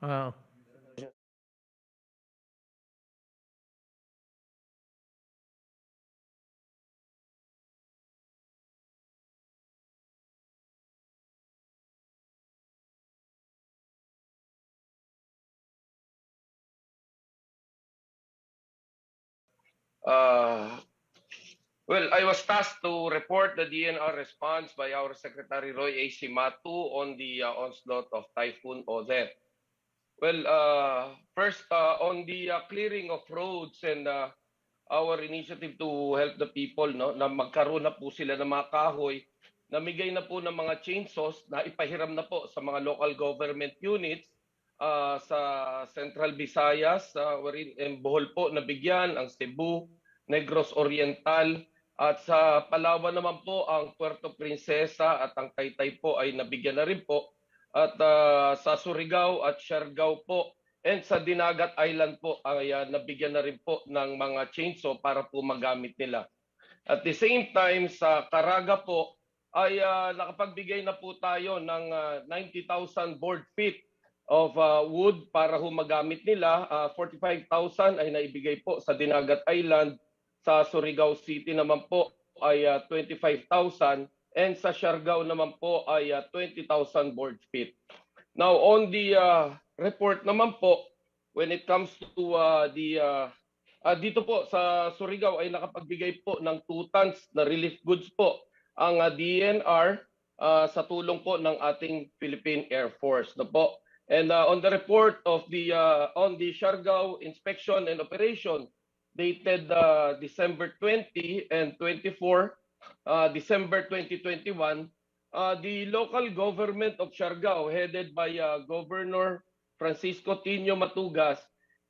Oo. Uh, well, I was tasked to report the DNR response by our Secretary Roy A. Simatu on the onslaught of Typhoon Odette. Well, first, on the clearing of roads and our initiative to help the people, no, na magkaroon na po sila ng mga kahoy, namigay na po ng mga chainsaws na ipahiram na po sa mga local government units sa Central Visayas, wherein Bohol po nabigyan, ang Cebu, Negros Oriental, at sa Palawan naman po ang Puerto Princesa at ang Taytay po ay nabigyan na rin po. At sa Surigao at Siargao po and sa Dinagat Island po ay nabigyan na rin po ng mga chainsaw para po magamit nila. At the same time sa Caraga po ay nakapagbigay na po tayo ng 90,000 board feet of wood para ho magamit nila. 45,000 ay naibigay po sa Dinagat Island. Sa Surigao City naman po ay 25,000 and sa Siargao naman po ay 20,000 board feet. Now on the report naman po, when it comes to dito po sa Surigao ay nakapagbigay po ng 2 tons na relief goods po ang DNR sa tulong po ng ating Philippine Air Force na po. And on the report of the on the Siargao inspection and operation dated December 20 and 24, December 2021, the local government of Siargao headed by Governor Francisco Tino Matugas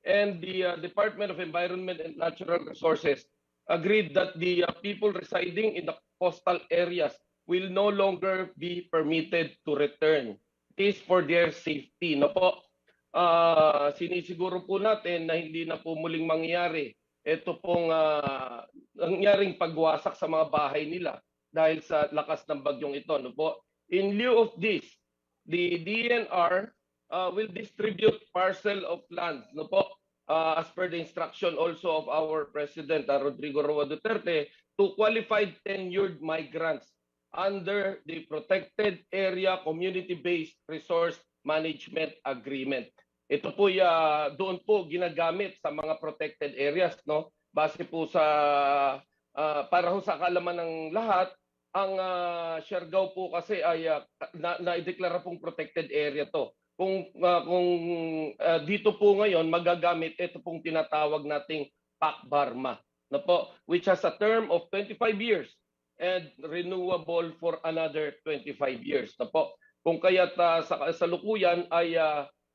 and the Department of Environment and Natural Resources agreed that the people residing in the coastal areas will no longer be permitted to return. It is for their safety. No po, sinisiguro po natin na hindi na po muling mangyayari ito pong nangyaring pagwasak sa mga bahay nila dahil sa lakas ng bagyong ito. No po? In lieu of this, the DNR will distribute parcel of land, no po, as per the instruction also of our President Rodrigo Roa Duterte, to qualified tenured migrants under the Protected Area Community-Based Resource Management Agreement. Ito po doon po ginagamit sa mga protected areas, no? Base po sa para ho sa kaalaman ng lahat, ang Siargao po kasi ay na-deklara pong protected area to. Kung dito po ngayon magagamit ito pong tinatawag nating PAC-BARMA, no po, which has a term of 25 years and renewable for another 25 years, no po. Kung kaya't sa kasalukuyan ay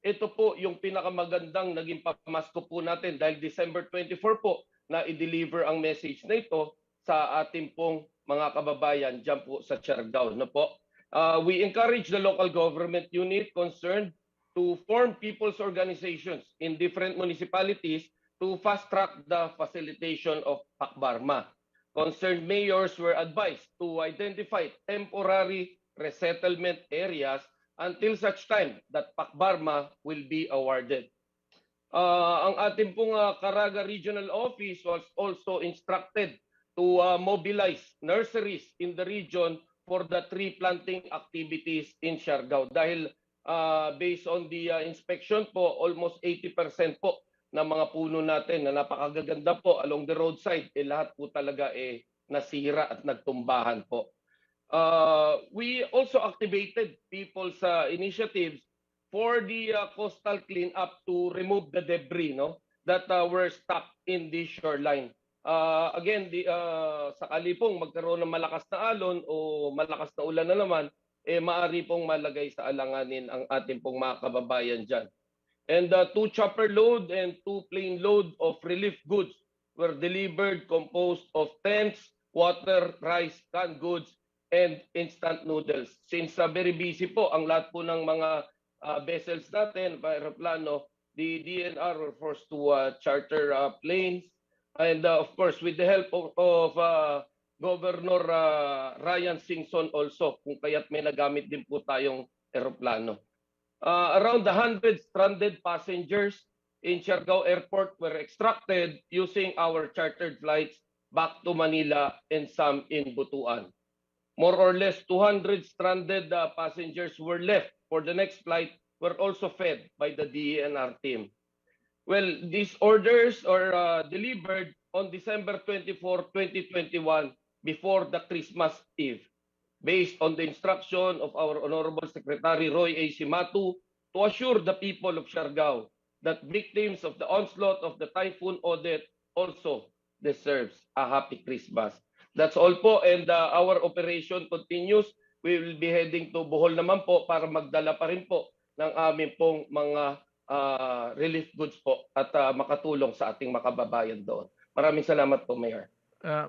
ito po yung pinakamagandang naging pamasko po natin dahil December 24 po na i-deliver ang message na ito sa ating pong mga kababayan dyan po sa Siargao. No po? We encourage the local government unit concerned to form people's organizations in different municipalities to fast-track the facilitation of PAC-BARMA. Concerned mayors were advised to identify temporary resettlement areas until such time that PAC-BARMA will be awarded. Ang ating pong Caraga Regional Office was also instructed to mobilize nurseries in the region for the tree planting activities in Siargao. Dahil based on the inspection po, almost 80% po ng mga puno natin na napakagaganda po along the roadside, lahat po talaga nasira at nagtumbahan po. We also activated people's initiatives for the coastal cleanup to remove the debris, no, that were stuck in the shoreline. Again, sakali pong magkaroon ng malakas na alon o malakas na ulan na naman, maaari pong malagay sa alanganin ang ating pong mga kababayan dyan. And 2 chopper load and 2 plane load of relief goods were delivered composed of tents, water, rice, canned goods, and instant noodles. Since very busy po ang lahat po ng mga vessels natin, aeroplano, the DNR were forced to charter planes. And of course, with the help of Governor Ryan Singson also, kung kaya't may nagamit din po tayong aeroplano. Around 100 stranded passengers in Siargao Airport were extracted using our chartered flights back to Manila and some in Butuan. More or less 200 stranded passengers were left for the next flight were also fed by the DENR team. Well, these orders are delivered on December 24, 2021 before the Christmas Eve based on the instruction of our Honorable Secretary Roy A. Simatu to assure the people of Siargao that victims of the onslaught of the Typhoon Odette also deserves a happy Christmas. That's all po, and our operation continues. We will be heading to Bohol naman po para magdala pa rin po ng aming pong mga relief goods po at makatulong sa ating makababayan doon. Maraming salamat po, Mayor.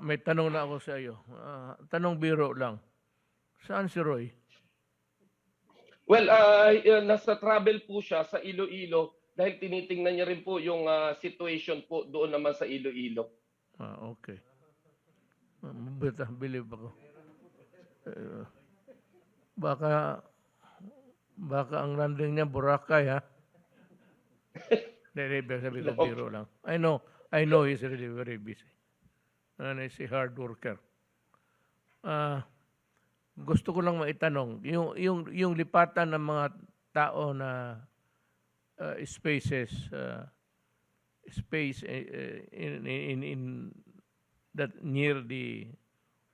May tanong na ako sa iyo. Tanong biro lang. Saan si Roy? Well, nasa travel po siya sa Iloilo dahil tinitingnan niya rin po yung situation po doon naman sa Iloilo. Okay. Believe ako. Baka ang landing niya Boracay, ha? Sabi ko, biro lang. I know he's really very busy. And he's a hard worker. Gusto ko lang maitanong, yung lipatan ng mga tao na space in that near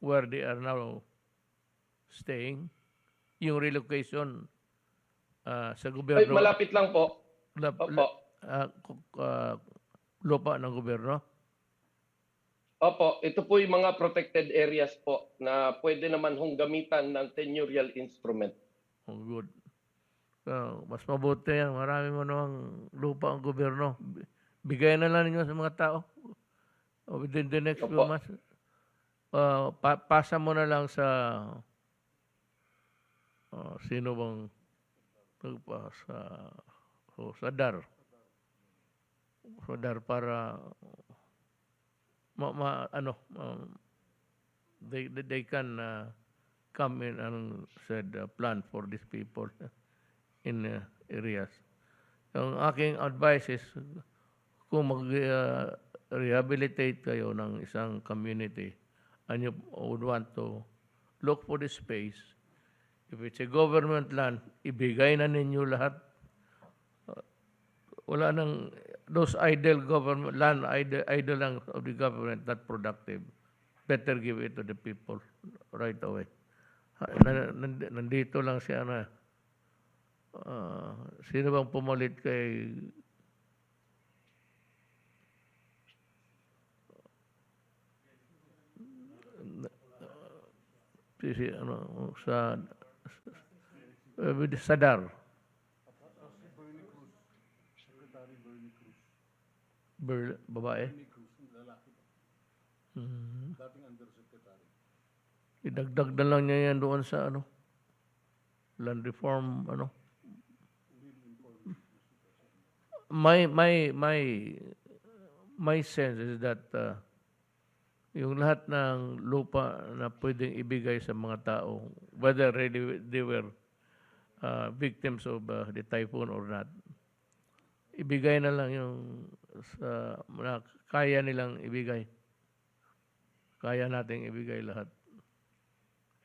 where they are now staying, yung relocation sa gobyerno. Ay, malapit lang po. Opo. Lupa ng gobyerno? Opo, ito po yung mga protected areas po na pwede naman hong gamitan ng tenurial instrument. Oh, good. Mas mabuti yan. Marami mo namang lupa ang gobyerno. Bigay na lang ninyo sa mga tao within the next few months. Pasa mo na lang sa sino bang sa DAR. Sa DAR para they can come in and said plan for these people in areas. Ang aking advice is kung mag-rehabilitate kayo ng isang community and you would want to look for the space, if it's a government land, ibigay na ninyo lahat. Wala nang those idle government land, idle lang of the government, not productive. Better give it to the people right away. Nandito lang siya na sino bang pumalit kay sa DAR? Babae? Dating undersecretary. Idagdag na lang niya yan doon sa land reform My sense is that yung lahat ng lupa na pwedeng ibigay sa mga tao, whether really they were victims of the typhoon or not, ibigay na lang yung na kaya nilang ibigay. Kaya nating ibigay lahat.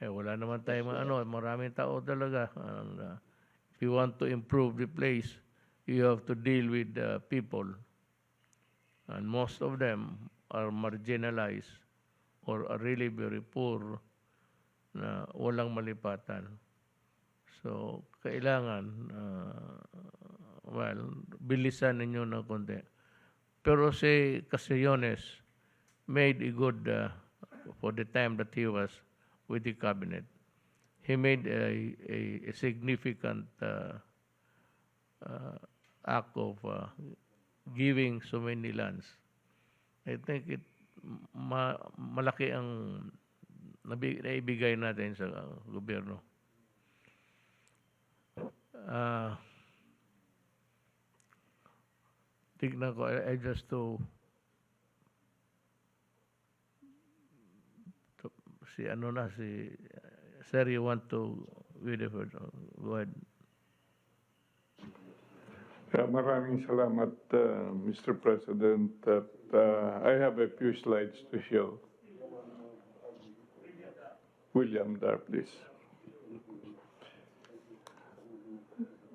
Wala naman tayong maraming tao talaga. And, if you want to improve the place, you have to deal with the people. And most of them are marginalized or are really very poor na walang malipatan. So, kailangan, bilisan ninyo ng konti. Pero si Casillones made a good, for the time that he was with the cabinet, he made a significant act of giving so many lands. I think malaki ang naibigay natin sa gobyerno. Tignan ko, I just to si Sir, you want to go ahead. Maraming salamat, Mr. President. At, I have a few slides to show. William Dar, please.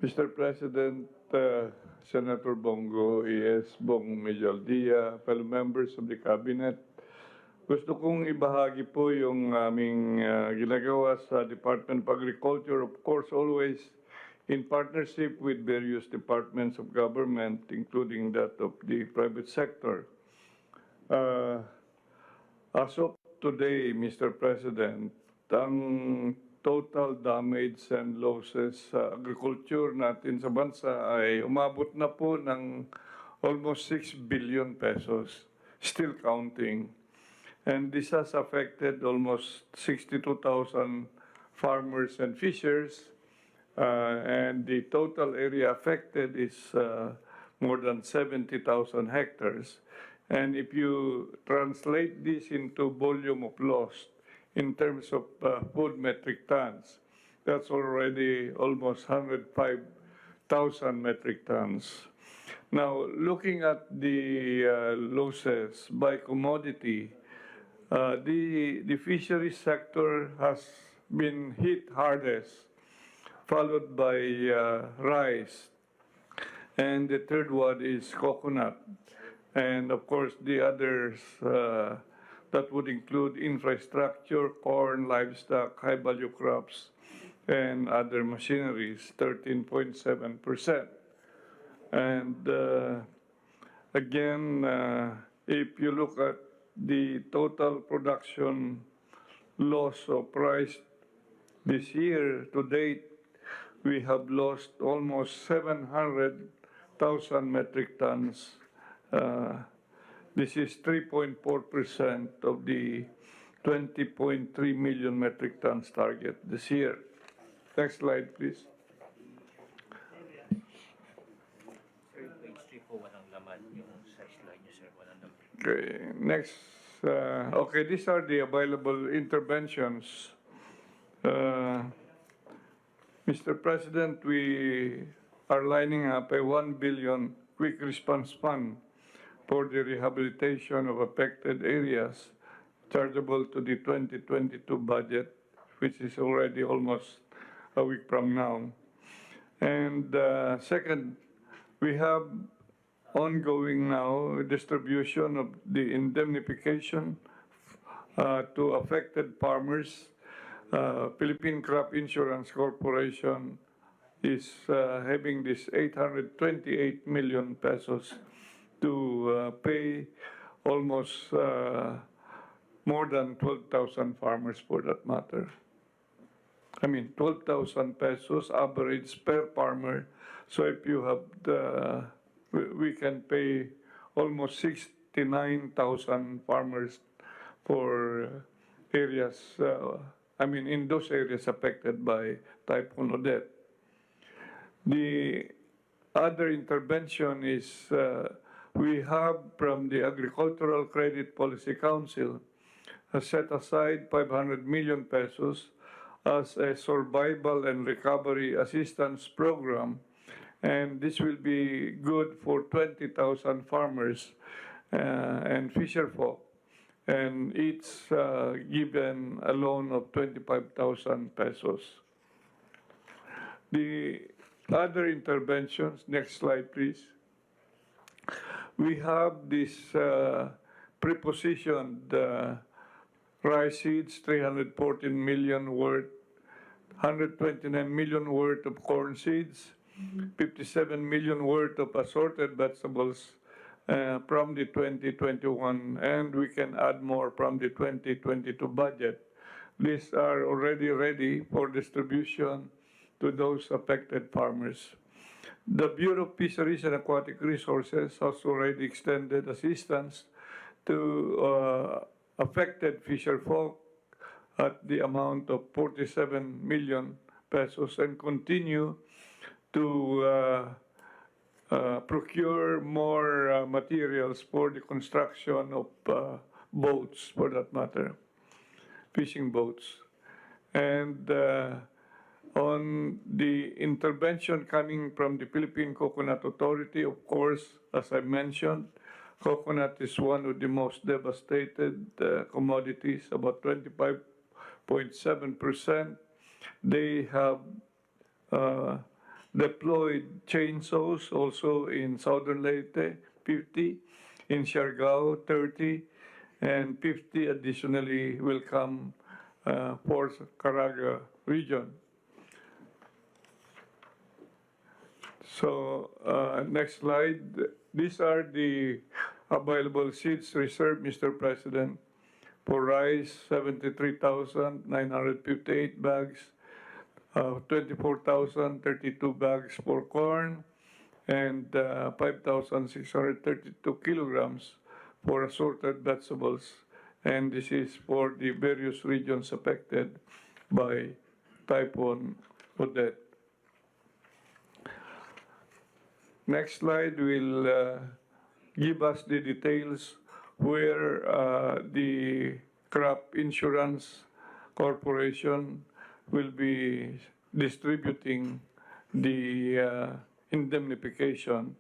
Mr. President, Senator Bongo, E.S. Bong Medialdia, fellow members of the Cabinet, gusto kong ibahagi po yung aming ginagawa sa Department of Agriculture, of course, always in partnership with various departments of government, including that of the private sector. As of today, Mr. President, ang total damage and losses sa agriculture natin sa bansa ay umabot na po ng almost 6 billion pesos, still counting. And this has affected almost 62,000 farmers and fishers, and the total area affected is more than 70,000 hectares. And if you translate this into volume of loss in terms of food metric tons, that's already almost 105,000 metric tons. Now, looking at the losses by commodity, the fisheries sector has been hit hardest, followed by rice, and the third one is coconut. And of course, the others that would include infrastructure, corn, livestock, high-value crops, and other machineries, 13.7%. And again, if you look at the total production loss of rice this year to date, we have lost almost 700,000 metric tons. This is 3.4% of the 20.3 million metric tons target this year. Next slide, please. Page 3 po, walang laman yung sa slide niyo, sir. Walang laman. Okay, next. Okay, these are the available interventions. Mr. President, we are lining up a 1 billion quick response fund for the rehabilitation of affected areas chargeable to the 2022 budget, which is already almost a week from now. And second, we have ongoing now distribution of the indemnification to affected farmers. Philippine Crop Insurance Corporation is having this 828 million pesos to pay almost more than 12,000 farmers for that matter. I mean, 12,000 pesos average per farmer. So if you have the, we can pay almost 69,000 farmers for areas, in those areas affected by Typhoon Odette. The other intervention is we have from the Agricultural Credit Policy Council set aside 500 million pesos as a survival and recovery assistance program, and this will be good for 20,000 farmers and fisherfolk, and each given a loan of 25,000 pesos. The other interventions, next slide please. We have this prepositioned rice seeds, 314 million worth, 129 million worth of corn seeds, 57 million worth of assorted vegetables from the 2021, and we can add more from the 2022 budget. These are already ready for distribution to those affected farmers. The Bureau of Fisheries and Aquatic Resources has already extended assistance to affected fisherfolk at the amount of 47 million pesos and continue to procure more materials for the construction of boats, for that matter, fishing boats. And On the intervention coming from the Philippine Coconut Authority, of course, as I mentioned, coconut is one of the most devastated commodities, about 25.7%. They have uh, deployed chainsaws also in southern Leyte, 50, in Siargao, 30, and 50 additionally will come for Caraga region. So, next slide. These are the available seats reserved, Mr. President. For rice, 73,958 bags, 24,032 bags for corn, and 5,632 kilograms for assorted vegetables. And this is for the various regions affected by Typhoon Odette. Next slide will give us the details where the Crop Insurance Corporation will be distributing the indemnification.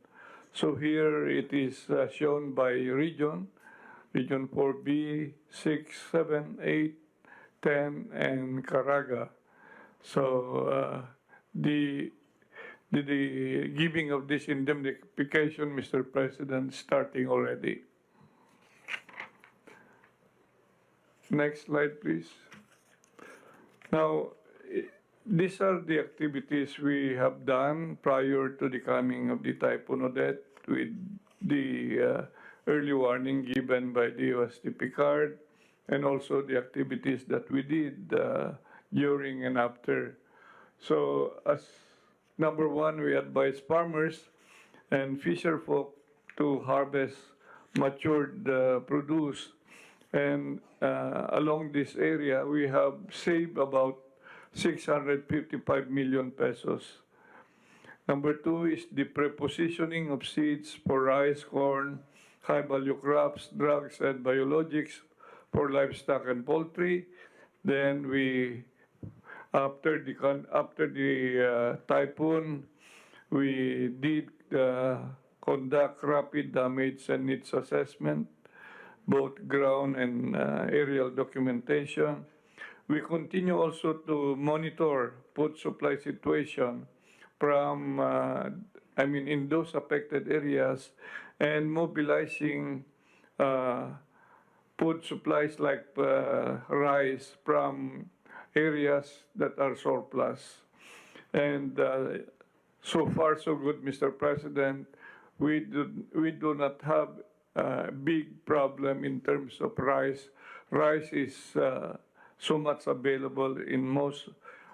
So here it is shown by region, Region 4B, 6, 7, 8, 10, and Caraga. So the giving of this indemnification, Mr. President, starting already. Next slide, please. Now, these are the activities we have done prior to the coming of the Typhoon Odette with the early warning given by the USTP card and also the activities that we did during and after. So as number one, we advise farmers and fisher folk to harvest matured produce. And along this area, we have saved about 655 million pesos. Number two is the prepositioning of seeds for rice, corn, high-value crops, drugs, and biologics for livestock and poultry. Then we, after the typhoon, we did conduct rapid damage and needs assessment, both ground and aerial documentation. We continue also to monitor food supply situation from, in those affected areas and mobilizing food supplies like rice from areas that are surplus. And so far so good, Mr. President. We do not have a big problem in terms of rice. Rice is so much available in most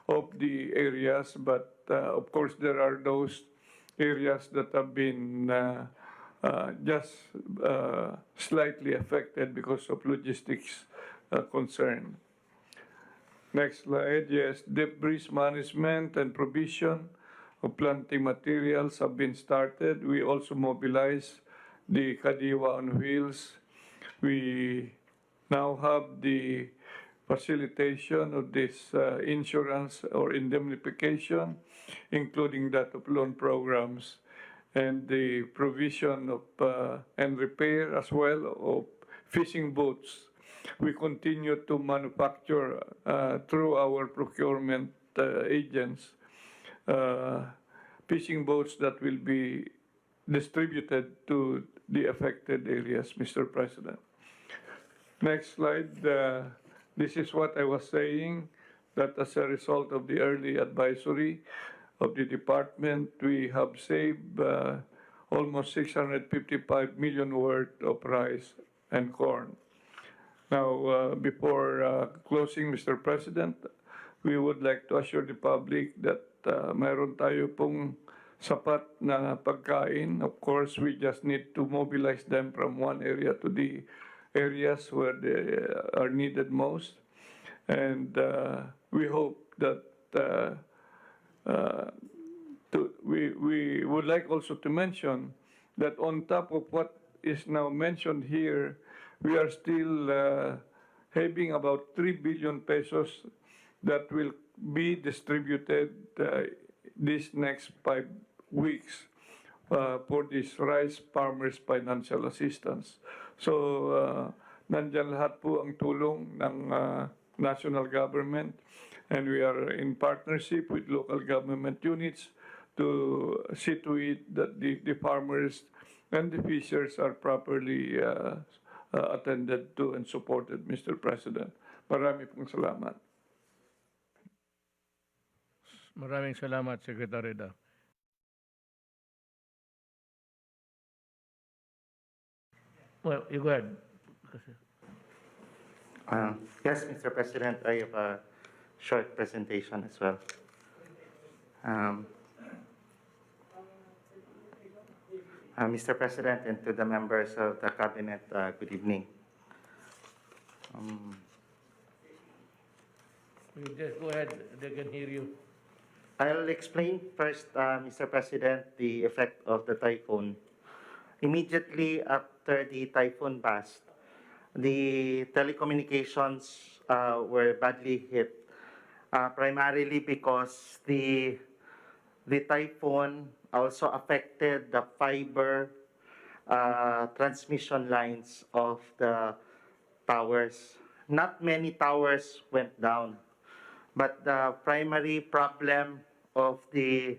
of the areas, but of course there are those areas that have been just slightly affected because of logistics concern. Next slide. Yes, debris management and provision of planting materials have been started. We also mobilize the Kadiwa on wheels. We now have the facilitation of this insurance or indemnification, including that of loan programs, and the provision of and repair as well of fishing boats. We continue to manufacture through our procurement agents fishing boats that will be distributed to the affected areas, Mr. President. Next slide. This is what I was saying, that as a result of the early advisory of the department, we have saved almost 655 million worth of rice and corn. Now, before closing, Mr. President, we would like to assure the public that mayroon tayo pong sapat na pagkain. Of course, we just need to mobilize them from one area to the areas where they are needed most. And we hope that we would like also to mention that on top of what is now mentioned here, we are still having about 3 billion pesos that will be distributed these next 5 weeks for this rice farmers financial assistance. So, nandyan lahat po ang tulong ng national government, and we are in partnership with local government units to see to it that the farmers and the fishers are properly attended to and supported, Mr. President. Marami pong salamat. Maraming salamat, Secretary Da. Well, you go ahead. Yes, Mr. President, I have a short presentation as well. Mr. President, and to the members of the Cabinet, good evening. You just go ahead, they can hear you. I'll explain first, Mr. President, the effect of the typhoon. Immediately after the typhoon passed, the telecommunications were badly hit, primarily because the typhoon also affected the fiber transmission lines of the towers. Not many towers went down, but the primary problem of the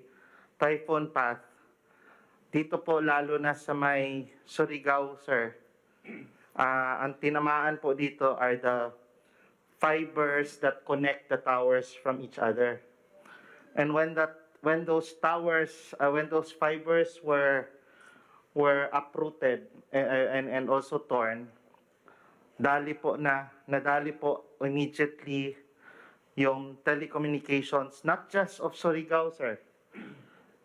typhoon path, dito po lalo na sa may Surigao, sir, ang tinamaan po dito are the fibers that connect the towers from each other. And when those fibers were uprooted and also torn, nadali po immediately yung telecommunications, not just of Surigao, sir.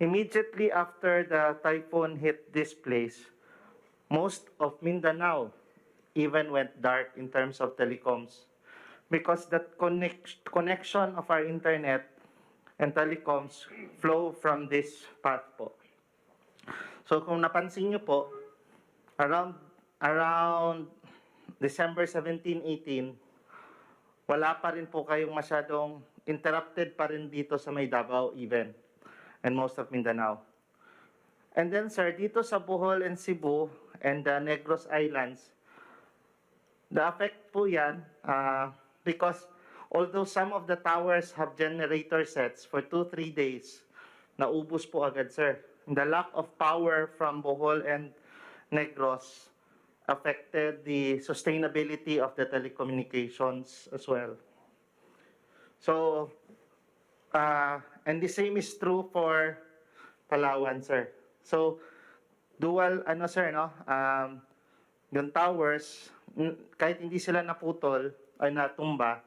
Immediately after the typhoon hit this place, most of Mindanao even went dark in terms of telecoms, because that connection of our internet and telecoms flow from this path po. So kung napansin niyo po, around December 17, 18, wala pa rin po kayong masyadong interrupted pa rin dito sa may Davao even, and most of Mindanao. And then sir, dito sa Bohol and Cebu and the Negros Islands, the effect po yan, because although some of the towers have generator sets for 2-3 days, naubos po agad, sir. The lack of power from Bohol and Negros affected the sustainability of the telecommunications as well. So, and the same is true for Palawan, sir. So, dual, sir, no? Yung towers, kahit hindi sila naputol ay natumba,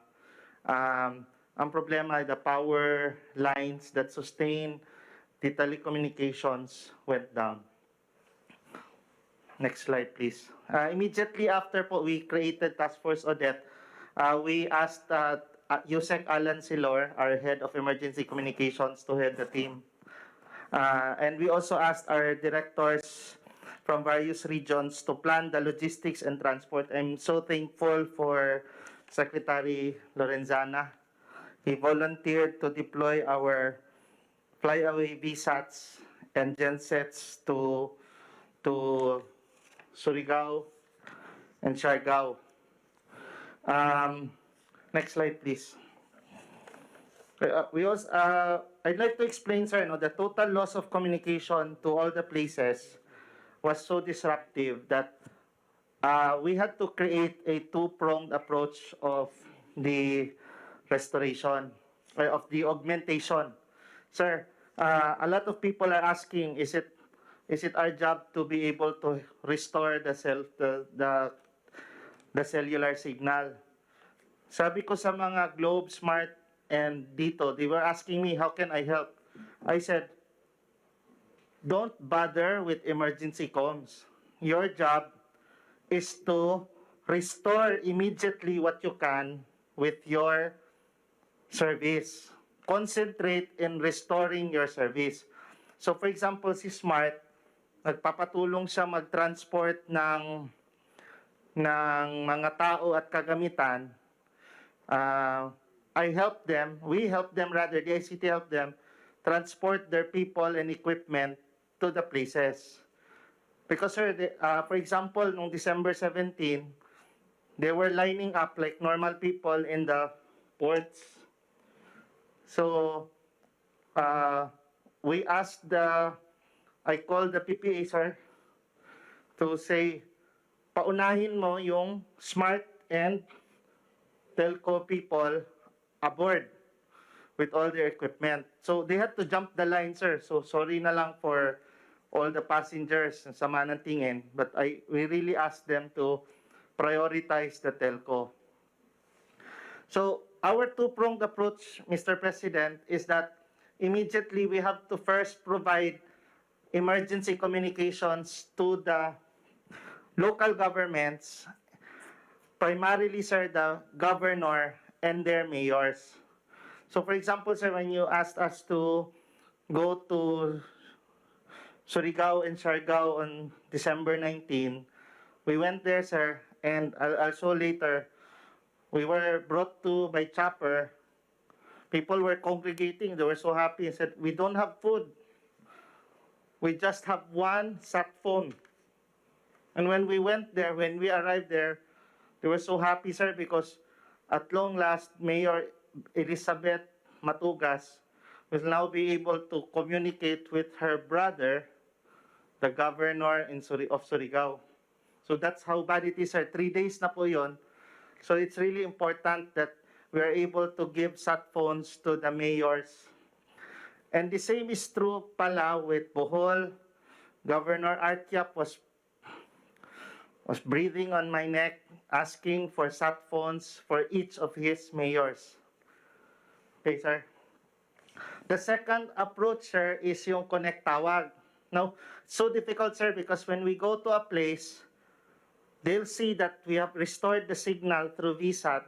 ang problema ay the power lines that sustain the telecommunications went down. Next slide, please. Immediately after po, we created Task Force Odette. We asked Yusek Alan Silor, our head of emergency communications, to head the team. And we also asked our directors from various regions to plan the logistics and transport. I'm so thankful for Secretary Lorenzana. He volunteered to deploy our flyaway VSATs and gensets to Surigao and Siargao. Next slide, please. I'd like to explain, sir, the total loss of communication to all the places was so disruptive that we had to create a two-pronged approach of the restoration, of the augmentation. Sir, a lot of people are asking, is it our job to be able to restore the cellular signal? Sabi ko sa mga Globe, Smart, and dito, they were asking me, how can I help? I said, don't bother with emergency comms. Your job is to restore immediately what you can with your service. Concentrate in restoring your service. So for example, si Smart, nagpapatulong siya mag-transport ng mga tao at kagamitan. we helped them rather, the ICT helped them transport their people and equipment to the places. Because sir, for example, noong December 17, they were lining up like normal people in the ports. So, we asked I called the PPA, sir, to say, paunahin mo yung smart and telco people aboard with all their equipment. So they had to jump the line, sir. So sorry na lang for all the passengers sa sama ng tingin, but we really asked them to prioritize the telco. So our two-pronged approach, Mr. President, is that immediately we have to first provide emergency communications to the local governments, primarily, sir, the governor and their mayors. So for example, sir, when you asked us to go to Surigao and Siargao on December 19, we went there, sir, and I'll show later, we were brought to by chopper. People were congregating, they were so happy and said, we don't have food. We just have one sat phone. And when we went there, when we arrived there, they were so happy, sir, because at long last, Mayor Elizabeth Matugas will now be able to communicate with her brother, the governor of Surigao. So that's how bad it is, sir. 3 days na po yun. So it's really important that we are able to give sat phones to the mayors. And the same is true pala with Bohol. Governor Artiap was breathing on my neck, asking for sat phones for each of his mayors. Okay, sir. The second approach, sir, is yung connect tawag. Now, it's so difficult, sir, because when we go to a place, they'll see that we have restored the signal through VSAT.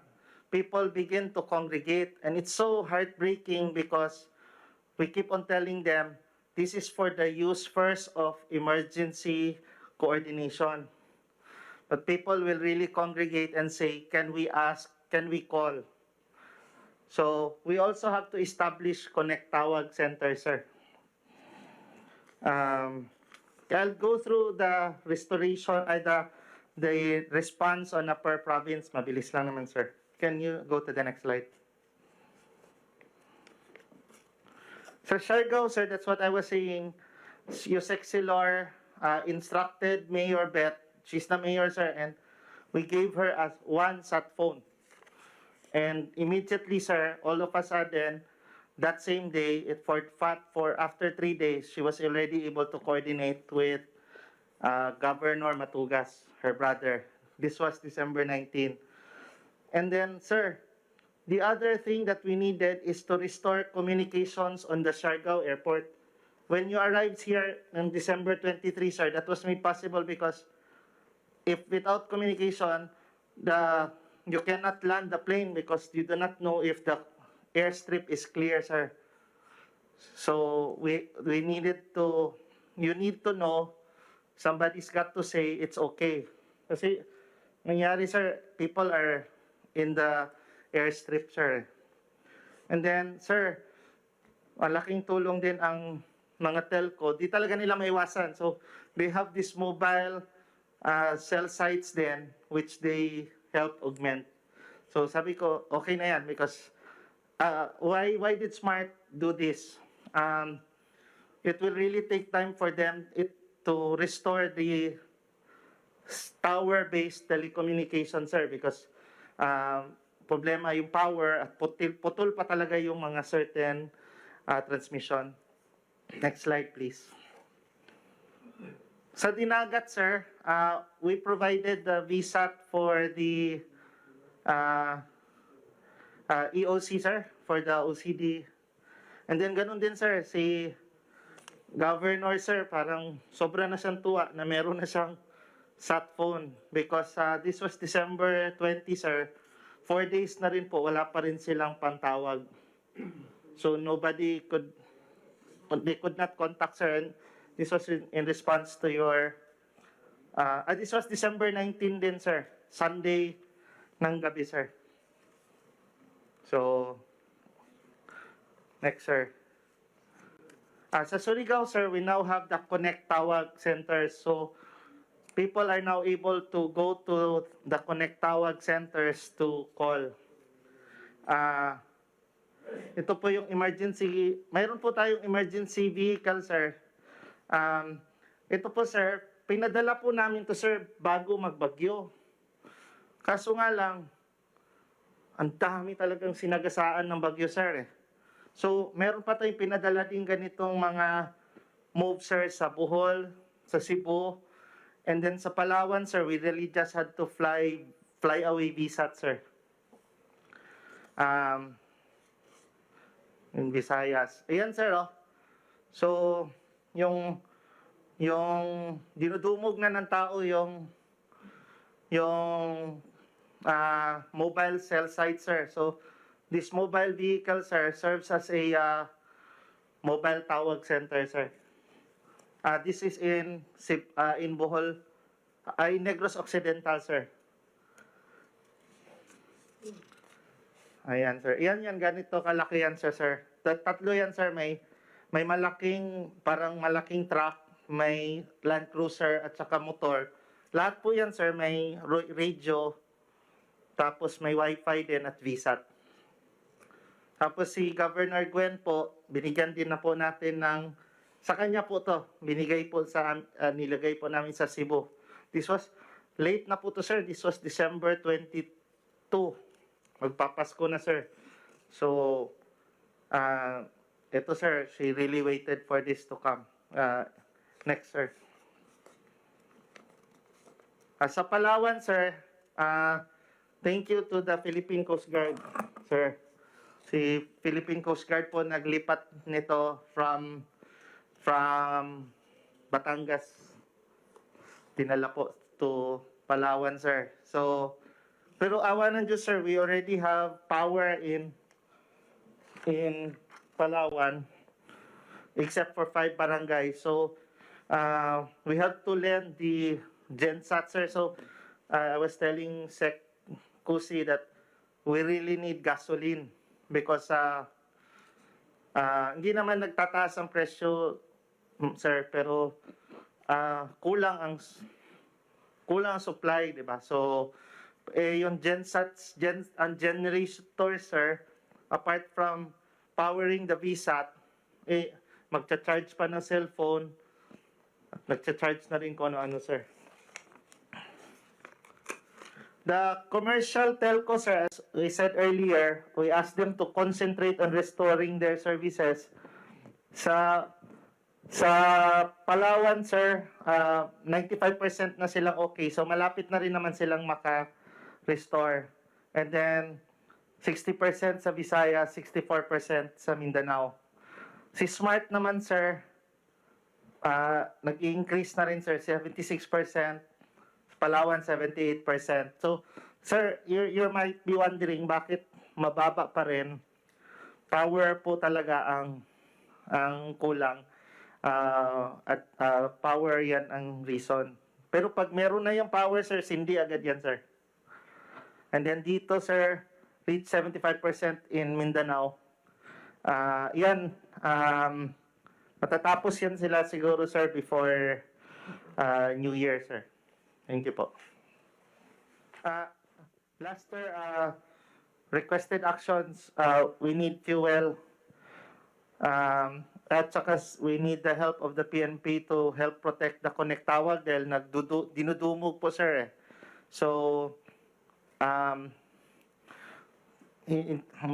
People begin to congregate, and it's so heartbreaking because we keep on telling them, this is for the use first of emergency coordination. But people will really congregate and say, can we ask, can we call? So we also have to establish Connect Tawag Center, sir. I'll go through the restoration, the response on a per province. Mabilis lang naman, sir. Can you go to the next slide? Sir Siargao, sir, that's what I was saying. Yusek Silor instructed Mayor Beth, she's the mayor, sir, and we gave her as one sat phone. And immediately, sir, all of a sudden, that same day, for after 3 days, she was already able to coordinate with Governor Matugas, her brother. This was December 19. And then, sir, the other thing that we needed is to restore communications on the Siargao Airport. When you arrived here on December 23, sir, that was made possible because if without communication, you cannot land the plane because you do not know if the airstrip is clear, sir. So we needed to, you need to know, somebody's got to say it's okay. Kasi nangyari, sir, people are in the airstrip, sir. And then, sir, malaking tulong din ang mga telco. Di talaga nila maiwasan. So they have this mobile cell sites then, which they help augment. So sabi ko, okay na yan because why did Smart do this? It will really take time for them to restore the tower-based telecommunications, sir, because problema yung power at putol pa talaga yung mga certain transmission. Next slide, please. Sa Dinagat, sir, we provided the VSAT for the EOC, sir, for the OCD. And then ganun din, sir, si Governor, sir, parang sobra na siyang tuwa na meron na siyang sat phone because this was December 20, sir. 4 days na rin po, wala pa rin silang pantawag. So they could not contact, sir. And this was in response to your, this was December 19 din, sir. Sunday ng gabi, sir. So, next, sir. Sa Surigao, sir, we now have the Connect Tawag Centers. So, people are now able to go to the Connect Tawag Centers to call. Ito po yung emergency, mayroon po tayong emergency vehicle, sir. Ito po, sir, pinadala po namin to, sir, bago magbagyo. Kaso nga lang, ang dami talagang sinagasaan ng bagyo, sir. So, meron pa tayong pinadala din ganitong mga move, sir, sa Bohol, sa Cebu, and then sa Palawan, sir, we really just had to fly away VSAT, sir. In Visayas. Ayan, sir, oh. So, yung dinudumog na ng tao yung mobile cell site, sir. So, this mobile vehicle, sir, serves as a mobile tawag center, sir. This is in Bohol, in Negros Occidental, sir. Ayan, sir. Yan, ganito kalaki yan, sir. Tatlo yan, sir. May malaking, parang malaking truck, may Land Cruiser at saka motor. Lahat po yan, sir, may radio, tapos may wifi din at VSAT. Tapos si Governor Gwen po, binigyan din na po natin ng, sa kanya po to, binigay po nilagay po namin sa Cebu. This was, late na po to, sir. This was December 22. Magpapasko na, sir. So, ito, sir, she really waited for this to come. Next, sir. Sa Palawan, sir, thank you to the Philippine Coast Guard, sir. Si Philippine Coast Guard po naglipat nito from Batangas. Dinala po to Palawan, sir. So, pero awa ng Diyos, sir, we already have power in Palawan, except for 5 barangays. So, we have to lend the GenSat, sir. So, I was telling Sec Kusi that we really need gasoline because hindi naman nagtataas ang presyo, sir, pero kulang ang supply, di ba? So, yung GenSats, generator, sir, apart from powering the VSAT, magcha-charge pa ng cellphone, nagcha-charge na rin kung ano-ano, sir. The commercial telco, sir, as we said earlier, we asked them to concentrate on restoring their services. Sa Palawan, sir, 95% na silang okay. So, malapit na rin naman silang maka-restore. And then, 60% sa Visayas, 64% sa Mindanao. Si Smart naman, sir, nag-increase na rin, sir, 76%. Palawan, 78%. So, sir, you might be wondering bakit mababa pa rin. Power po talaga ang kulang. At power yan ang reason. Pero pag meron na yung power, sir, sindi agad yan, sir. And then dito, sir, reach 75% in Mindanao. Yan, matatapos yan sila siguro, sir, before New Year, sir. Thank you po. Last, sir, requested actions, we need fuel. At saka we need the help of the PNP to help protect the Connect Tawag dahil dinudumog po, sir. So,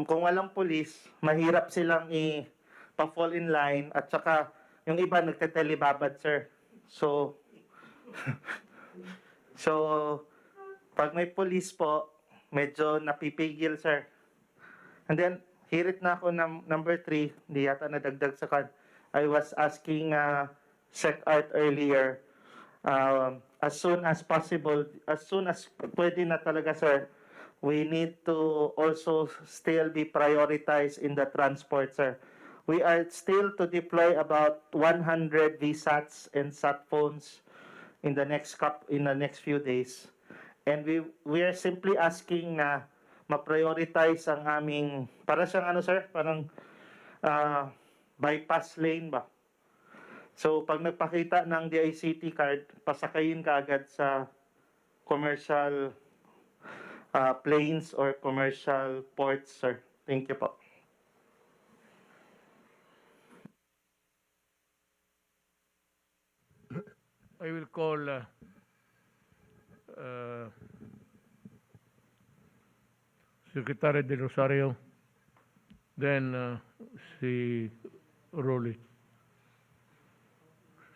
kung walang police, mahirap silang pa-fall in line at saka yung iba nagtetelebabad, sir. So, pag may police po, medyo napipigil, sir. And then, hirit na ako ng number 3, di yata nadagdag sa kan. I was asking Sec Art earlier, as soon as possible, as soon as pwede na talaga, sir, we need to also still be prioritized in the transport, sir. We are still to deploy about 100 VSATs and SAT phones in the next few days. And we are simply asking ma-prioritize ang aming, para siyang ano sir, parang bypass lane ba? So pag nagpakita ng DICT card, pasakayin ka agad sa commercial planes or commercial ports, sir. Thank you po. I will call Secretary De Rosario, then si Rolly,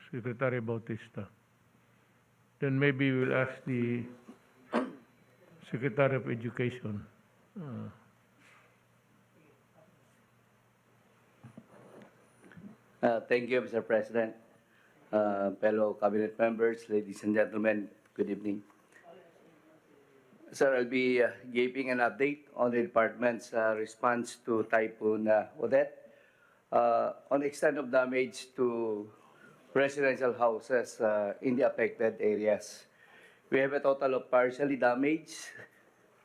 Secretary Bautista. Then maybe we'll ask the Secretary of Education. Thank you, Mr. President. Fellow cabinet members, ladies and gentlemen, good evening. Sir, I'll be giving an update on the department's response to Typhoon Odette on the extent of damage to residential houses in the affected areas. We have a total of partially damaged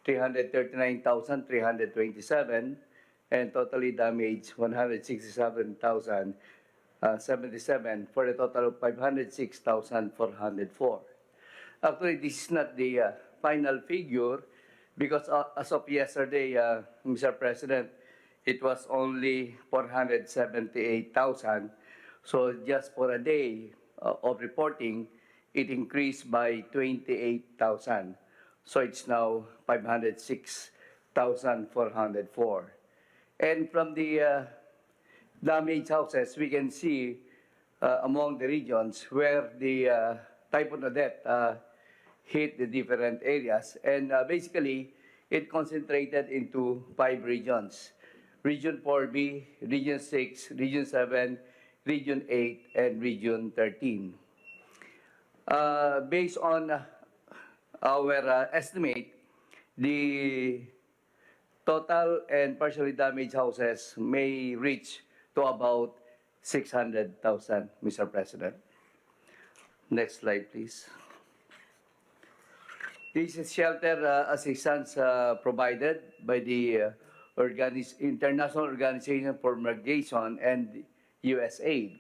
339,327 and totally damaged 167,077 for a total of 506,404. Actually, this is not the final figure because as of yesterday, Mr. President, it was only 478,000. So just for a day of reporting, it increased by 28,000. So it's now 506,404. And from the damaged houses, we can see among the regions where the Typhoon Odette hit the different areas. And basically, it concentrated into 5 regions. Region 4B, Region 6, Region 7, Region 8, and Region 13. Based on our estimate, the total and partially damaged houses may reach to about 600,000, Mr. President. Next slide, please. This is shelter assistance provided by the International Organization for Migration and USAID.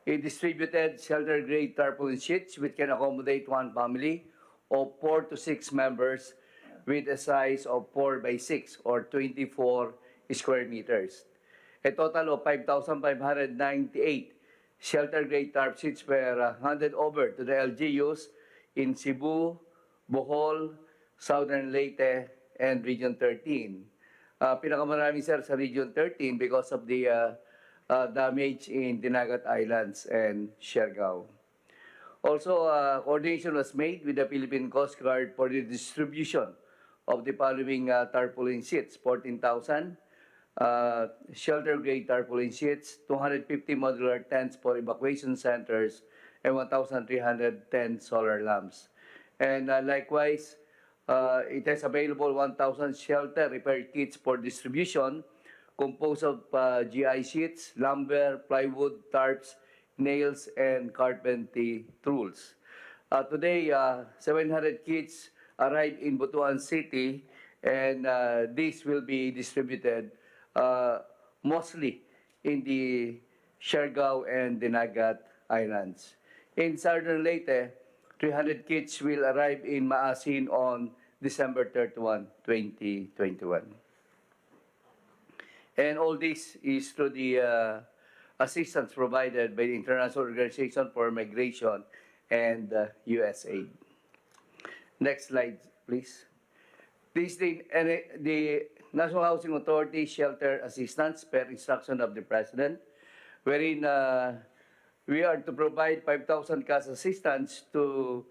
It distributed shelter-grade tarpaulin sheets which can accommodate one family of 4 to 6 members with a size of 4 by 6 or 24 square meters. A total of 5,598 shelter-grade tarp sheets were handed over to the LGUs in Cebu, Bohol, Southern Leyte, and Region 13. Pinakamarami, sir, sa Region 13 because of the damage in Dinagat Islands and Siargao. Also, coordination was made with the Philippine Coast Guard for the distribution of the following tarpaulin sheets: 14,000 shelter-grade tarpaulin sheets, 250 modular tents for evacuation centers, and 1,310 solar lamps. And likewise, it has available 1,000 shelter repair kits for distribution, composed of GI sheets, lumber, plywood, tarps, nails, and carpentry tools. Today, 700 kits arrived in Butuan City, and these will be distributed mostly in the Siargao and Dinagat Islands. In Southern Leyte, 300 kits will arrive in Maasin on December 31, 2021. And all this is through the assistance provided by the International Organization for Migration and USAID. Next slide, please. This is the National Housing Authority Shelter Assistance per instruction of the President, wherein we are to provide 5,000 cash assistance to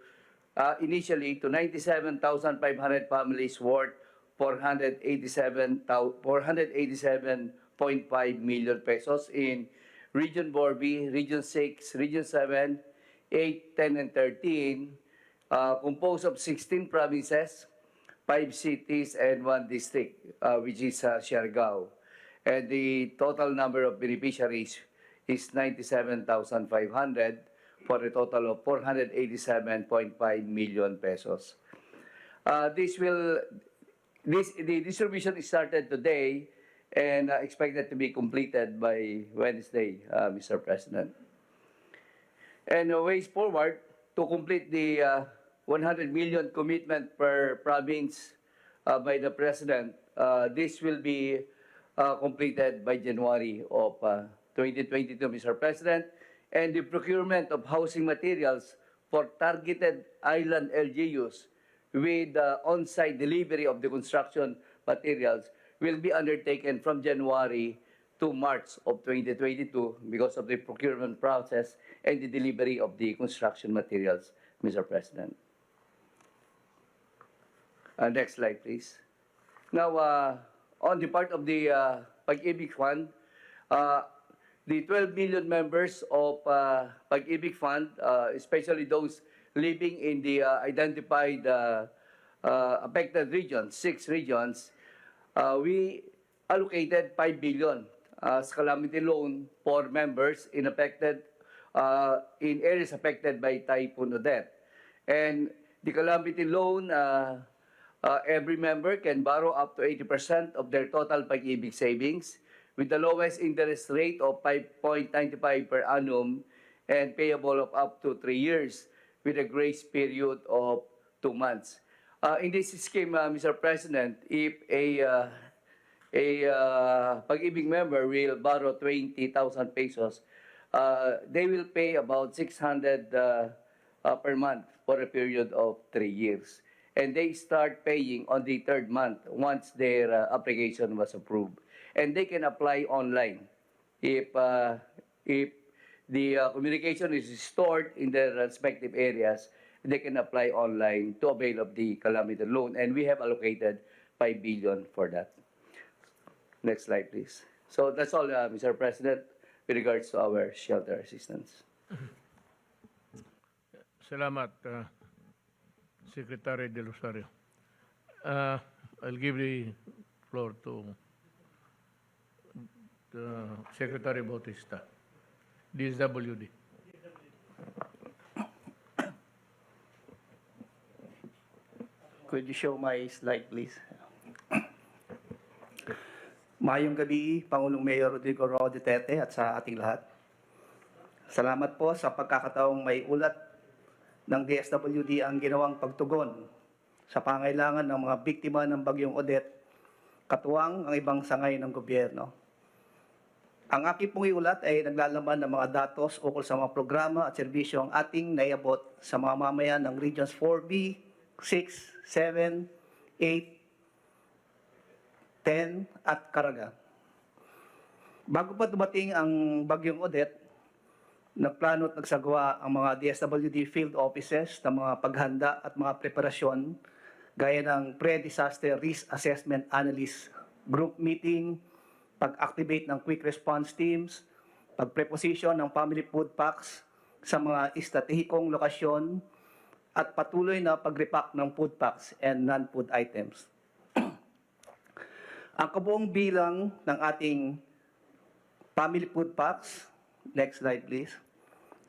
initially to 97,500 families worth 487.5 million pesos in Region 4B, Region 6, Region 7, 8, 10, and 13, composed of 16 provinces, 5 cities, and 1 district, which is Siargao. And the total number of beneficiaries is 97,500 for a total of 487.5 million pesos. The distribution is started today and expected to be completed by Wednesday, Mr. President. And ways forward to complete the 100 million commitment per province by the President. This will be completed by January of 2022, Mr. President. And the procurement of housing materials for targeted island LGUs with on-site delivery of the construction materials will be undertaken from January to March of 2022 because of the procurement process and the delivery of the construction materials, Mr. President. Next slide, please. Now, on the part of the Pag-ibig Fund, the 12 million members of Pag-ibig Fund, especially those living in the identified affected regions, 6 regions, we allocated 5 billion as calamity loan for members in areas affected by Typhoon Odette. And the calamity loan, every member can borrow up to 80% of their total Pag-ibig savings with the lowest interest rate of 5.95 per annum and payable of up to 3 years with a grace period of 2 months. In this scheme, Mr. President, if a Pag-ibig member will borrow 20,000 pesos, they will pay about 600 per month for a period of 3 years. And they start paying on the 3rd month once their application was approved. And they can apply online. If the communication is stored in their respective areas, they can apply online to avail of the calamity loan. And we have allocated 5 billion for that. Next slide, please. So that's all, Mr. President, with regards to our shelter assistance. Salamat, Secretary De Rosario. I'll give the floor to Secretary Bautista, DSWD. Could you show my slide, please? Mayong gabi, Pangulong Mayor Rodrigo Duterte at sa ating lahat. Salamat po sa pagkakataong may ulat ng DSWD ang ginawang pagtugon sa pangailangan ng mga biktima ng Bagyong Odette, katuwang ang ibang sangay ng gobyerno. Ang aking pong iulat ay naglalaman ng mga datos ukol sa mga programa at serbisyo ang ating naiabot sa mga mamayan ng Regions 4B, 6, 7, 8, 10 at Caraga. Bago pa dumating ang Bagyong Odette, nagplano at nagsagawa ang mga DSWD field offices ng mga paghanda at mga preparasyon gaya ng pre-disaster risk assessment analyst group meeting, pag-activate ng quick response teams, pag-preposition ng family food packs sa mga estratehikong lokasyon, at patuloy na pag-repack ng food packs and non-food items. Ang kabuong bilang ng ating family food packs, next slide please,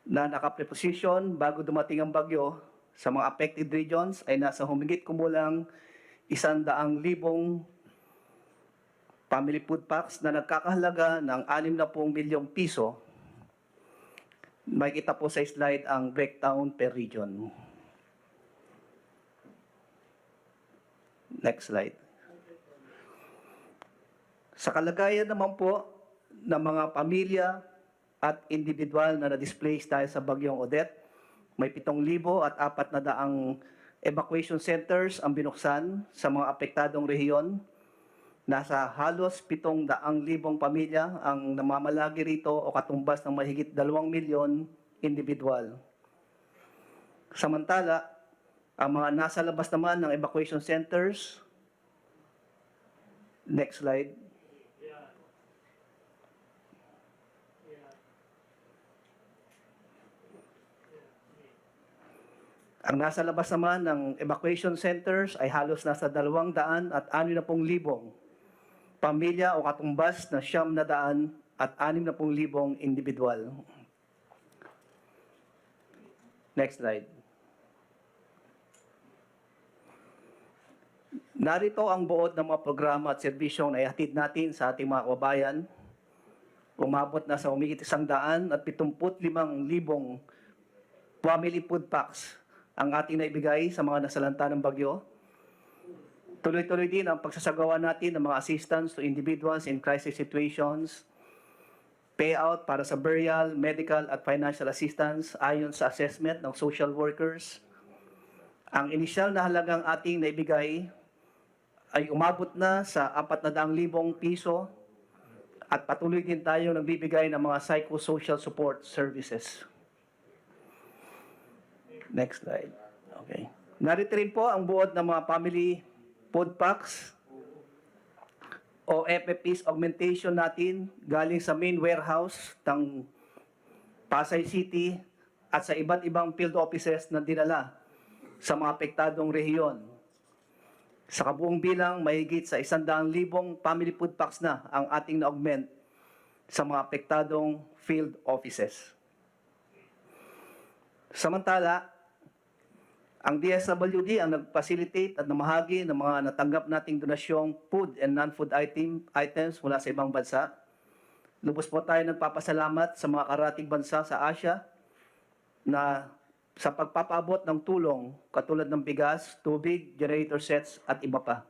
na naka-preposition bago dumating ang bagyo sa mga affected regions ay nasa humigit kumulang 100,000 family food packs na nagkakahalaga ng 60 milyong piso. Makikita po sa slide ang breakdown per region. Next slide. Sa kalagayan naman po ng mga pamilya at individual na na-displace dahil sa Bagyong Odette, may 7,400 evacuation centers ang binuksan sa mga apektadong rehiyon. Nasa halos 700,000 pamilya ang namamalagi rito o katumbas ng mahigit 2 milyon individual. Samantala, ang mga nasa labas naman ng evacuation centers, next slide, ang nasa labas naman ng evacuation centers ay halos nasa 260,000 pamilya o katumbas na 960,000 individual. Next slide. Narito ang buod ng mga programa at serbisyong na ihatid natin sa ating mga kababayan. Umabot na sa humigit 175,000 family food packs ang ating naibigay sa mga nasalanta ng bagyo. Tuloy-tuloy din ang pagsasagawa natin ng mga assistance to individuals in crisis situations, payout para sa burial, medical at financial assistance ayon sa assessment ng social workers. Ang inisyal na halagang ating naibigay ay umabot na sa 400,000 piso at patuloy din tayo nagbibigay ng mga psychosocial support services. Next slide. Okay. Narito rin po ang buod ng mga family food packs o FFP's augmentation natin galing sa main warehouse ng Pasay City at sa iba't ibang field offices na dinala sa mga apektadong rehiyon. Sa kabuong bilang, mahigit sa 100,000 family food packs na ang ating na-augment sa mga apektadong field offices. Samantala, ang DSWD ang nag-facilitate at namahagi ng mga natanggap nating donasyong food and non-food items mula sa ibang bansa. Lubos po tayo nagpapasalamat sa mga karating bansa sa Asia na sa pagpapaabot ng tulong katulad ng bigas, tubig, generator sets at iba pa.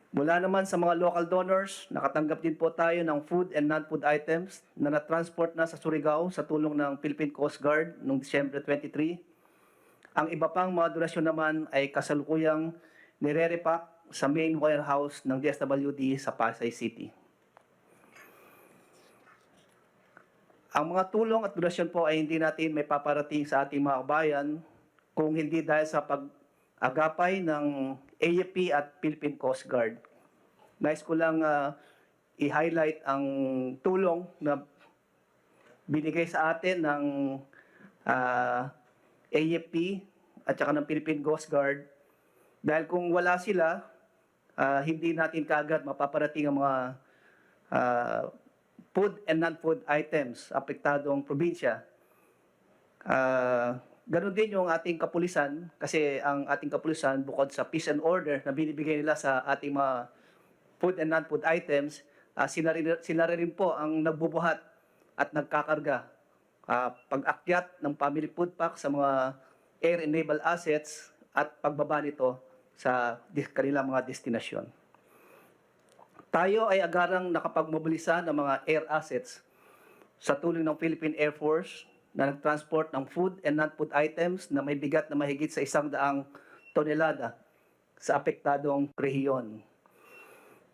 Mula naman sa mga local donors, nakatanggap din po tayo ng food and non-food items na na-transport na sa Surigao sa tulong ng Philippine Coast Guard noong Disyembre 23. Ang iba pang mga donasyon naman ay kasalukuyang nire-repack sa main warehouse ng DSWD sa Pasay City. Ang mga tulong at donasyon po ay hindi natin may paparating sa ating mga kabayan kung hindi dahil sa pag-agapay ng AFP at Philippine Coast Guard. Nais ko lang i-highlight ang tulong na binigay sa atin ng AFP at saka ng Philippine Coast Guard dahil kung wala sila, hindi natin kaagad mapaparating ang mga food and non-food items apektadong probinsya. Ganon din yung ating kapulisan kasi ang ating kapulisan bukod sa peace and order na binibigay nila sa ating mga food and non-food items, sila rin po ang nagbubuhat at nagkakarga pag-akyat ng family food pack sa mga air and naval assets at pagbaba nito sa kanilang mga destinasyon. Tayo ay agarang nakapagmobilisa ng mga air assets sa tulong ng Philippine Air Force na nag-transport ng food and non-food items na may bigat na mahigit sa 100 tonelada sa apektadong rehiyon.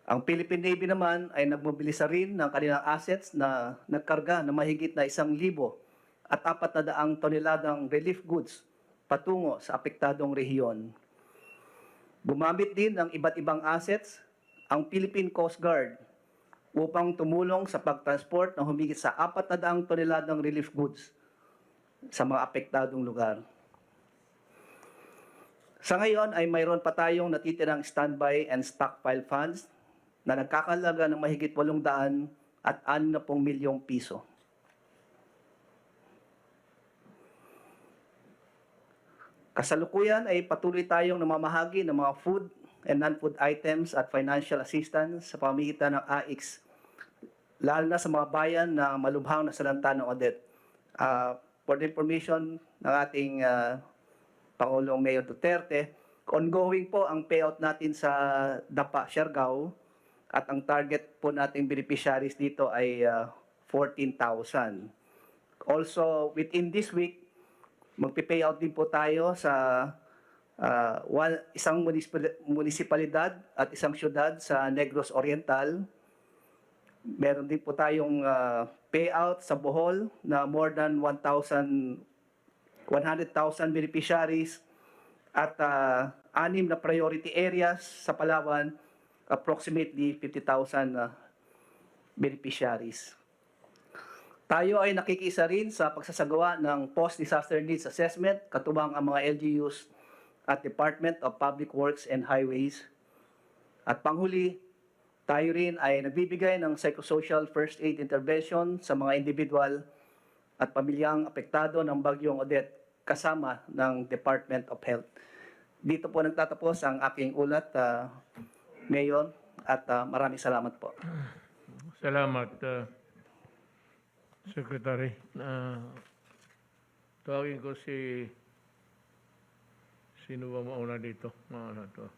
Ang Philippine Navy naman ay nagmobilisa rin ng kanilang assets na nagkarga na mahigit na 1,000 at 400 toneladang relief goods patungo sa apektadong rehiyon. Gumamit din ng iba't ibang assets ang Philippine Coast Guard upang tumulong sa pagtransport ng humigit sa 400 toneladang relief goods sa mga apektadong lugar. Sa ngayon ay mayroon pa tayong natitirang standby and stockpile funds na nagkakalaga ng mahigit 860 milyong piso. Kasalukuyan ay patuloy tayong namamahagi ng mga food and non-food items at financial assistance sa pamamagitan ng AIX, lalo na sa mga bayan na malubhang nasalanta ng Odette. For the information ng ating Pangulong Mayor Duterte, ongoing po ang payout natin sa Dapa, Siargao, at ang target po nating beneficiaries dito ay 14,000. Also, within this week, magpipayout din po tayo sa isang munisipalidad at isang syudad sa Negros Oriental. Meron din po tayong payout sa Bohol na more than 100,000 beneficiaries at 6 na priority areas sa Palawan, approximately 50,000 beneficiaries. Tayo ay nakikisa rin sa pagsasagawa ng post-disaster needs assessment katubang ang mga LGUs at Department of Public Works and Highways. At panghuli, tayo rin ay nagbibigay ng psychosocial first aid intervention sa mga individual at pamilyang apektado ng bagyong Odette kasama ng Department of Health. Dito po nagtatapos ang aking ulat, Mayor, at maraming salamat po. Salamat, Secretary. Tawagin ko sino ba mauna dito? Mauna to.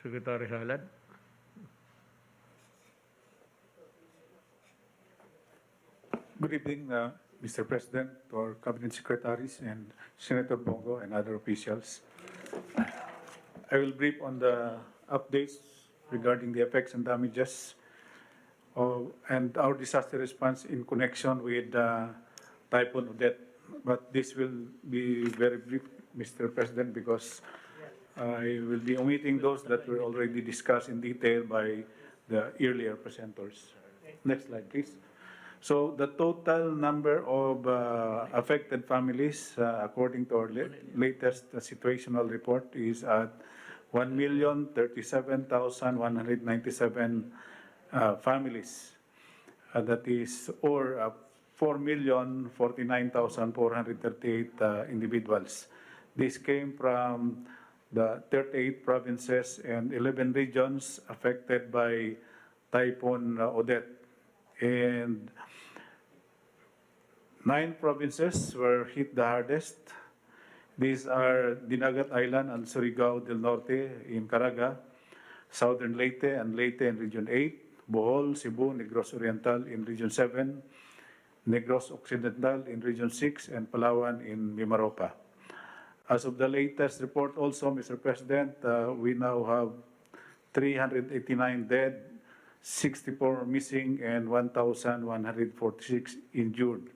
Secretary Halad. Good evening, Mr. President, to our cabinet secretaries and Senator Bongo and other officials. I will brief on the updates regarding the effects and damages and our disaster response in connection with Typhoon Odette. But this will be very brief, Mr. President, because I will be omitting those that were already discussed in detail by the earlier presenters. Next slide, please. So the total number of affected families, according to our latest situational report, is at 1,037,197 families. That is, or 4,049,438 individuals. This came from the 38 provinces and 11 regions affected by Typhoon Odette. And 9 provinces were hit the hardest. These are Dinagat Island and Surigao del Norte in Caraga, Southern Leyte and Leyte in Region 8, Bohol, Cebu, Negros Oriental in Region 7, Negros Occidental in Region 6, and Palawan in Mimaropa. As of the latest report also, Mr. President, we now have 389 dead, 64 missing, and 1,146 injured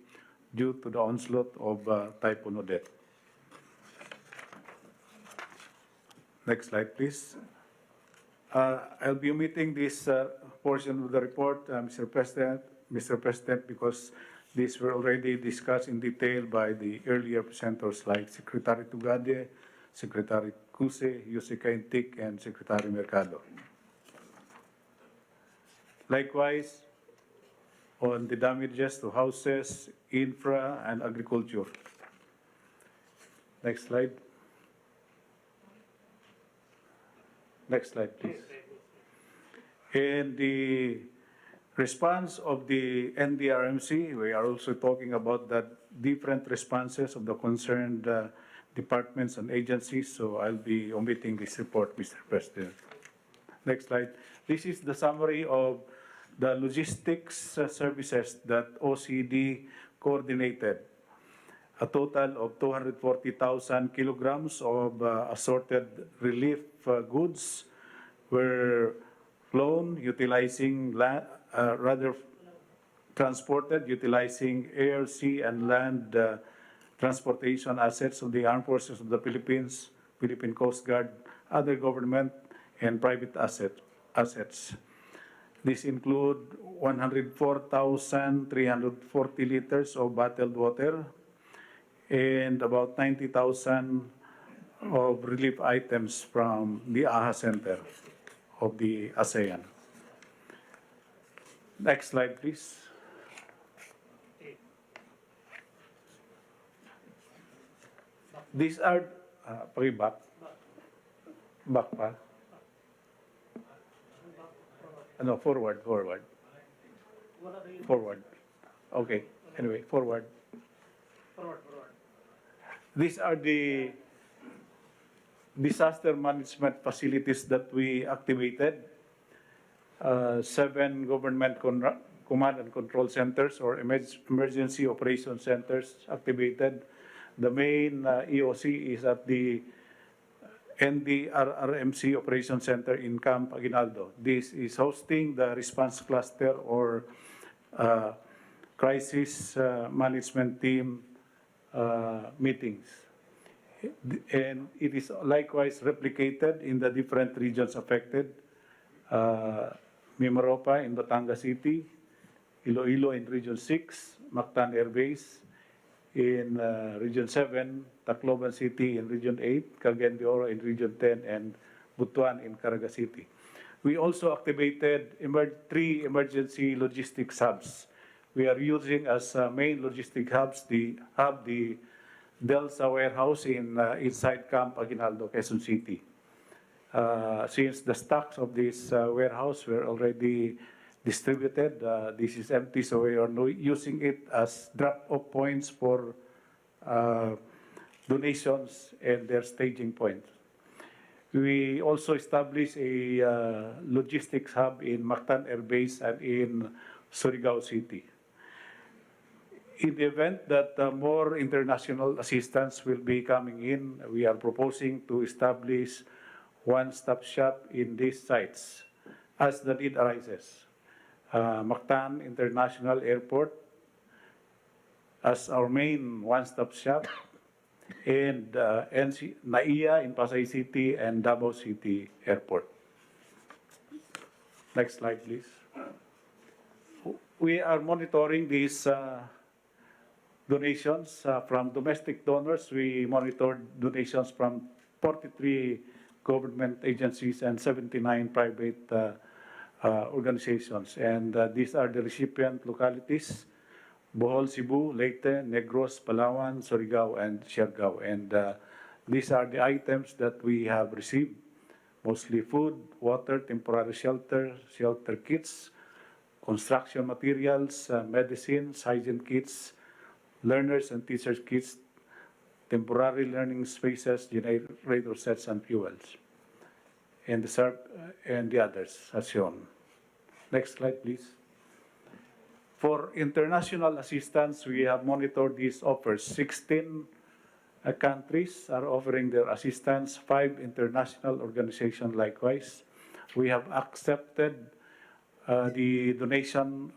due to the onslaught of Typhoon Odette. Next slide, please. I'll be omitting this portion of the report, Mr. President, because these were already discussed in detail by the earlier presenters like Secretary Tugade, Secretary Cuse, Yusika Intik, and Secretary Mercado. Likewise, on the damages to houses, infra, and agriculture. Next slide. Next slide, please. In the response of the NDRMC, we are also talking about the different responses of the concerned departments and agencies, so I'll be omitting this report, Mr. President. Next slide. This is the summary of the logistics services that OCD coordinated. A total of 240,000 kilograms of assorted relief goods were flown utilizing transported utilizing air, sea, and land transportation assets of the Armed Forces of the Philippines, Philippine Coast Guard, other government, and private assets. These include 104,340 liters of bottled water and about 90,000 of relief items from the AHA Center of the ASEAN. Next slide, please. These are, back pa. No, forward. Okay, anyway, forward. These are the disaster management facilities that we activated. 7 government command and control centers or emergency operation centers activated. The main EOC is at the NDRRMC Operation Center in Camp Aguinaldo. This is hosting the response cluster or crisis management team meetings. And it is likewise replicated in the different regions affected. Mimaropa in Batangas City, Iloilo in Region 6, Mactan Air Base in Region 7, Tacloban City in Region 8, Cagayan de Oro in Region 10, and Butuan in Caraga City. We also activated 3 emergency logistics hubs. We are using as main logistic hubs the Delsa warehouse in inside Camp Aguinaldo, Quezon City. Since the stocks of this warehouse were already distributed, this is empty, so we are using it as drop-off points for donations and their staging points. We also established a logistics hub in Mactan Air Base and in Surigao City. In the event that more international assistance will be coming in, we are proposing to establish one-stop shop in these sites as the need arises. Mactan International Airport as our main one-stop shop, and NAIA in Pasay City and Davao City Airport. Next slide, please. We are monitoring these donations from domestic donors. We monitored donations from 43 government agencies and 79 private organizations. And these are the recipient localities: Bohol, Cebu, Leyte, Negros, Palawan, Surigao, and Siargao. And these are the items that we have received: mostly food, water, temporary shelter, shelter kits, construction materials, medicines, hygiene kits, learners and teachers kits, temporary learning spaces, generator sets, and fuels, and the others as shown. Next slide, please. For international assistance, we have monitored these offers. 16 countries are offering their assistance, 5 international organizations likewise. We have accepted the donation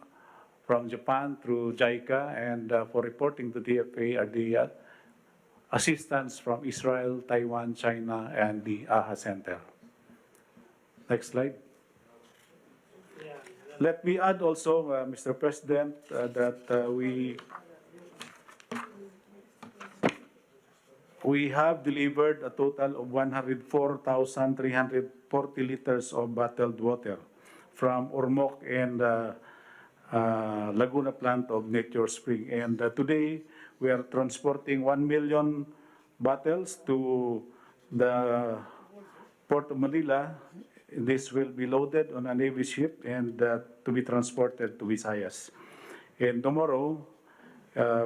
from Japan through JICA, and for reporting to DFA are the assistance from Israel, Taiwan, China, and the AHA Center. Next slide. Let me add also, Mr. President, that we have delivered a total of 104,340 liters of bottled water from Ormoc and Laguna plant of Nature Spring. And today, we are transporting 1 million bottles to the Port of Manila. This will be loaded on a Navy ship and to be transported to Visayas. And tomorrow,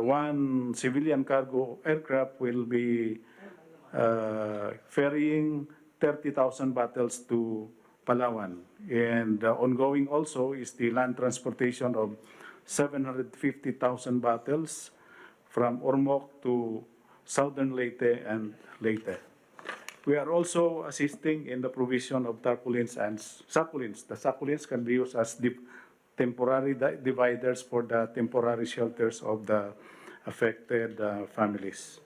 one civilian cargo aircraft will be ferrying 30,000 bottles to Palawan. And ongoing also is the land transportation of 750,000 bottles from Ormoc to Southern Leyte and Leyte. We are also assisting in the provision of tarpaulins and succulents. The succulents can be used as temporary dividers for the temporary shelters of the affected families.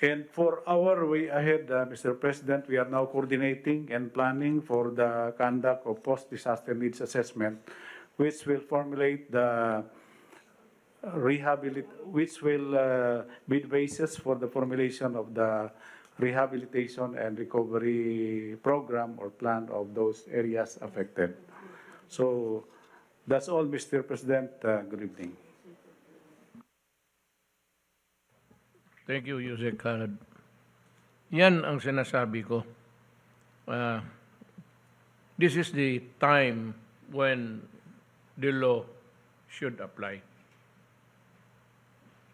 And for our way ahead, Mr. President, we are now coordinating and planning for the conduct of post-disaster needs assessment, which will formulate the which will be the basis for the formulation of the rehabilitation and recovery program or plan of those areas affected. So that's all, Mr. President. Good evening. Thank you, Yusek Khaled. Yan ang sinasabi ko. This is the time when the law should apply.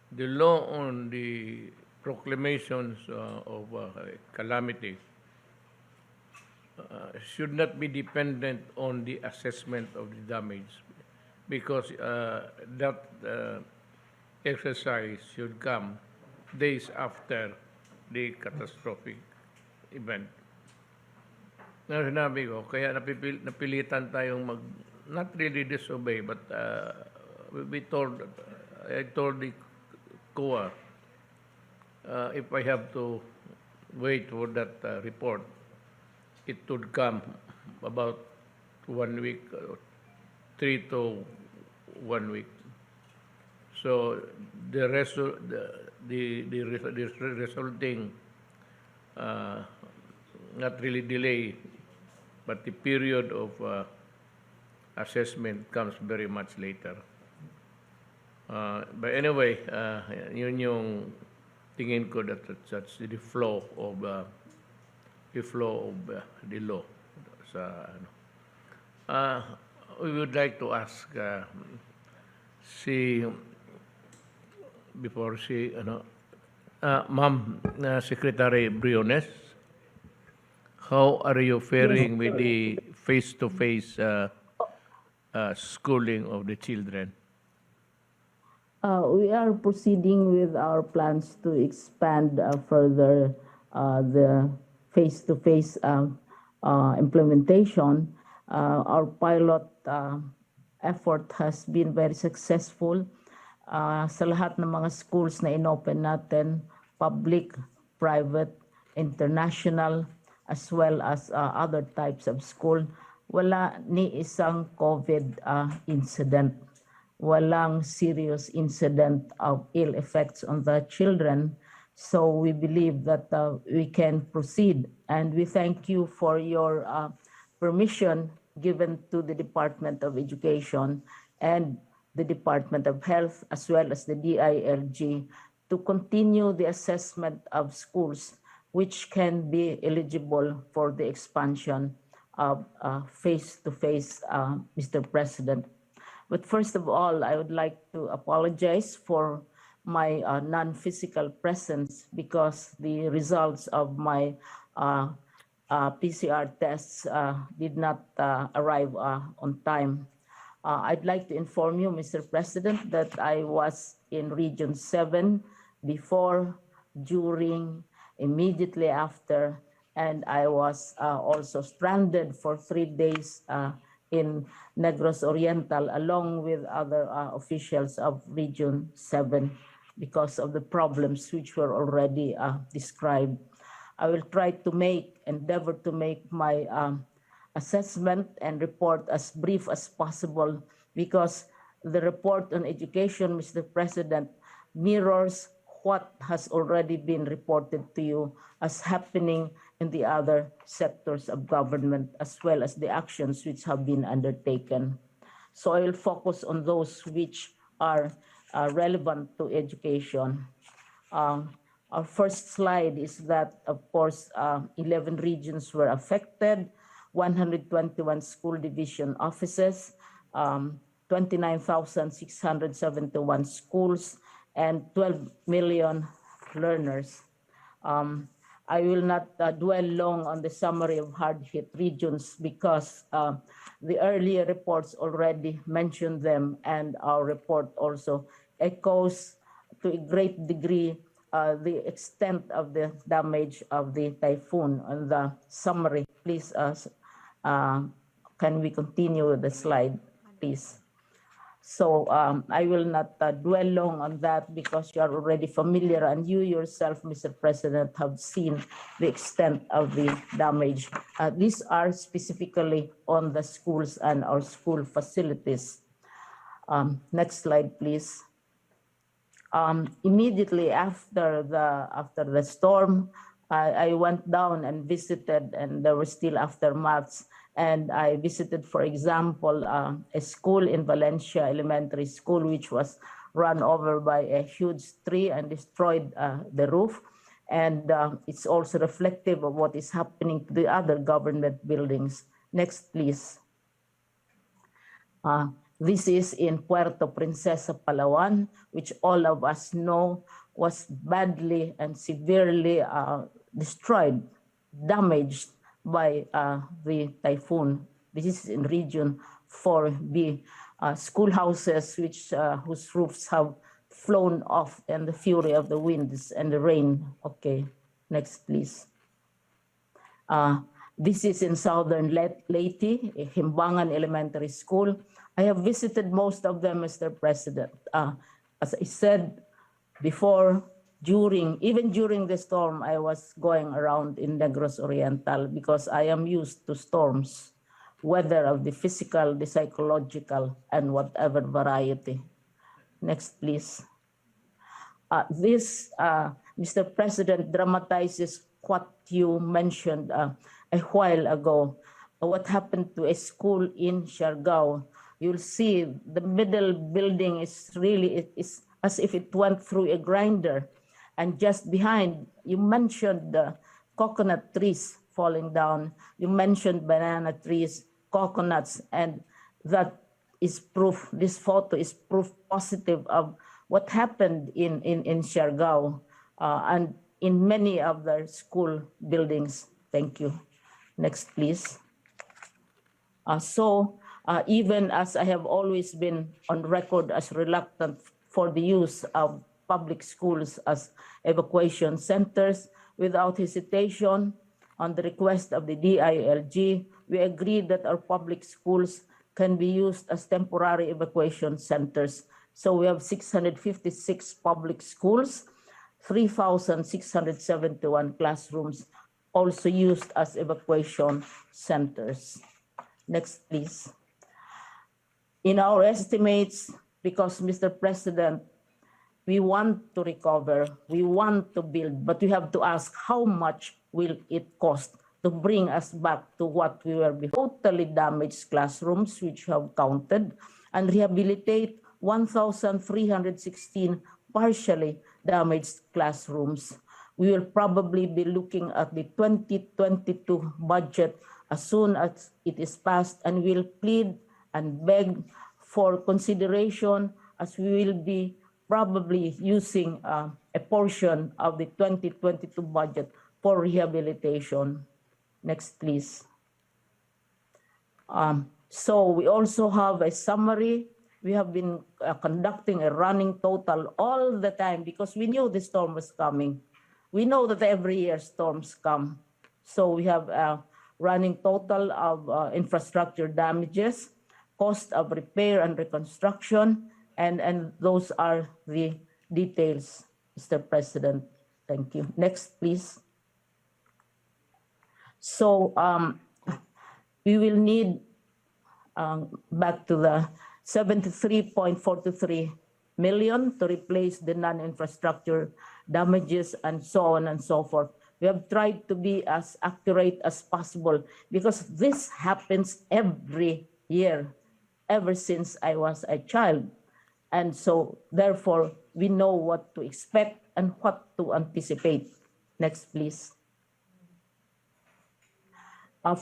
The law on the proclamations of calamity should not be dependent on the assessment of the damage, because that exercise should come days after the catastrophic event. Na sinabi ko, kaya napilitan tayong not really disobey, but I told the COA, if I have to wait for that report, it would come about 1 week, 3 to 1 week. So the resulting, not really delay, but the period of assessment comes very much later. But anyway, yun yung tingin ko that's the flow of the law sa ano. We would like to ask si before si ano Ma'am Secretary Briones, how are you faring with the face-to-face schooling of the children? We are proceeding with our plans to expand further the face-to-face implementation. Our pilot effort has been very successful. Sa lahat ng mga schools na inopen natin, public, private, international, as well as other types of school, wala ni isang COVID incident. Walang serious incident of ill effects on the children. So we believe that we can proceed. And we thank you for your permission given to the Department of Education and the Department of Health, as well as the DILG, to continue the assessment of schools which can be eligible for the expansion of face-to-face, Mr. President. But first of all, I would like to apologize for my non-physical presence because the results of my PCR tests did not arrive on time. I'd like to inform you, Mr. President, that I was in Region 7 before, during, immediately after, and I was also stranded for 3 days in Negros Oriental, along with other officials of Region 7 because of the problems which were already described. I will try to endeavor to make my assessment and report as brief as possible because the report on education, Mr. President, mirrors what has already been reported to you as happening in the other sectors of government, as well as the actions which have been undertaken. So I will focus on those which are relevant to education. Our first slide is that, of course, 11 regions were affected, 121 school division offices, 29,671 schools, and 12 million learners. I will not dwell long on the summary of hard-hit regions because the earlier reports already mentioned them, and our report also echoes to a great degree the extent of the damage of the typhoon. On the summary, please, can we continue with the slide, please? So I will not dwell long on that because you are already familiar, and you yourself, Mr. President, have seen the extent of the damage. These are specifically on the schools and our school facilities. Next slide, please. Immediately after the storm, I went down and visited, and there were still aftermaths. And I visited, for example, a school in Valencia Elementary School, which was run over by a huge tree and destroyed the roof. And it's also reflective of what is happening to the other government buildings. Next, please. This is in Puerto Princesa, Palawan, which all of us know was badly and severely destroyed, damaged by the typhoon. This is in Region 4B. Schoolhouses whose roofs have flown off in the fury of the winds and the rain. Okay, next please. This is in Southern Leyte, Himbangan Elementary School. I have visited most of them, Mr. President. As I said before, even during the storm, I was going around in Negros Oriental because I am used to storms, whether of the physical, the psychological, and whatever variety. Next, please. This, Mr. President, dramatizes what you mentioned a while ago, what happened to a school in Siargao. you'll see the middle building is really, it is as if it went through a grinder. And just behind, you mentioned the coconut trees falling down. You mentioned banana trees, coconuts, and that is proof, this photo is proof positive of what happened in Siargao and in many of the school buildings. Thank you. Next, please. Even as I have always been on record as reluctant for the use of public schools as evacuation centers, without hesitation, on the request of the DILG, we agreed that our public schools can be used as temporary evacuation centers. So we have 656 public schools, 3,671 classrooms also used as evacuation centers. Next, please. In our estimates, because Mr. President, we want to recover, we want to build, but we have to ask how much will it cost to bring us back to what we were before. Totally damaged classrooms, which have counted, and rehabilitate 1,316 partially damaged classrooms. We will probably be looking at the 2022 budget as soon as it is passed, and will plead and beg for consideration, as we will be probably using a portion of the 2022 budget for rehabilitation. Next, please. So we also have a summary. We have been conducting a running total all the time because we knew the storm was coming. We know that every year storms come. So we have a running total of infrastructure damages, cost of repair and reconstruction, and those are the details, Mr. President. Thank you. Next, please. So we will need, back to the 73.43 million to replace the non-infrastructure damages and so on and so forth. We have tried to be as accurate as possible because this happens every year, ever since I was a child. And so therefore, we know what to expect and what to anticipate. Next, please.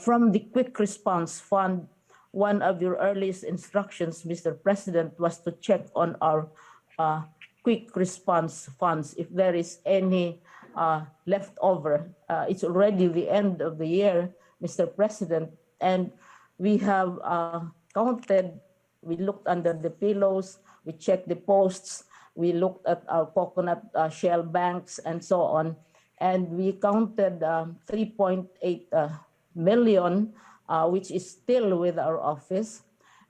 From the Quick Response Fund, one of your earliest instructions, Mr. President, was to check on our quick response funds if there is any leftover. It's already the end of the year, Mr. President, and we have counted, we looked under the pillows, we checked the posts, we looked at our coconut shell banks and so on, and we counted 3.8 million, which is still with our office.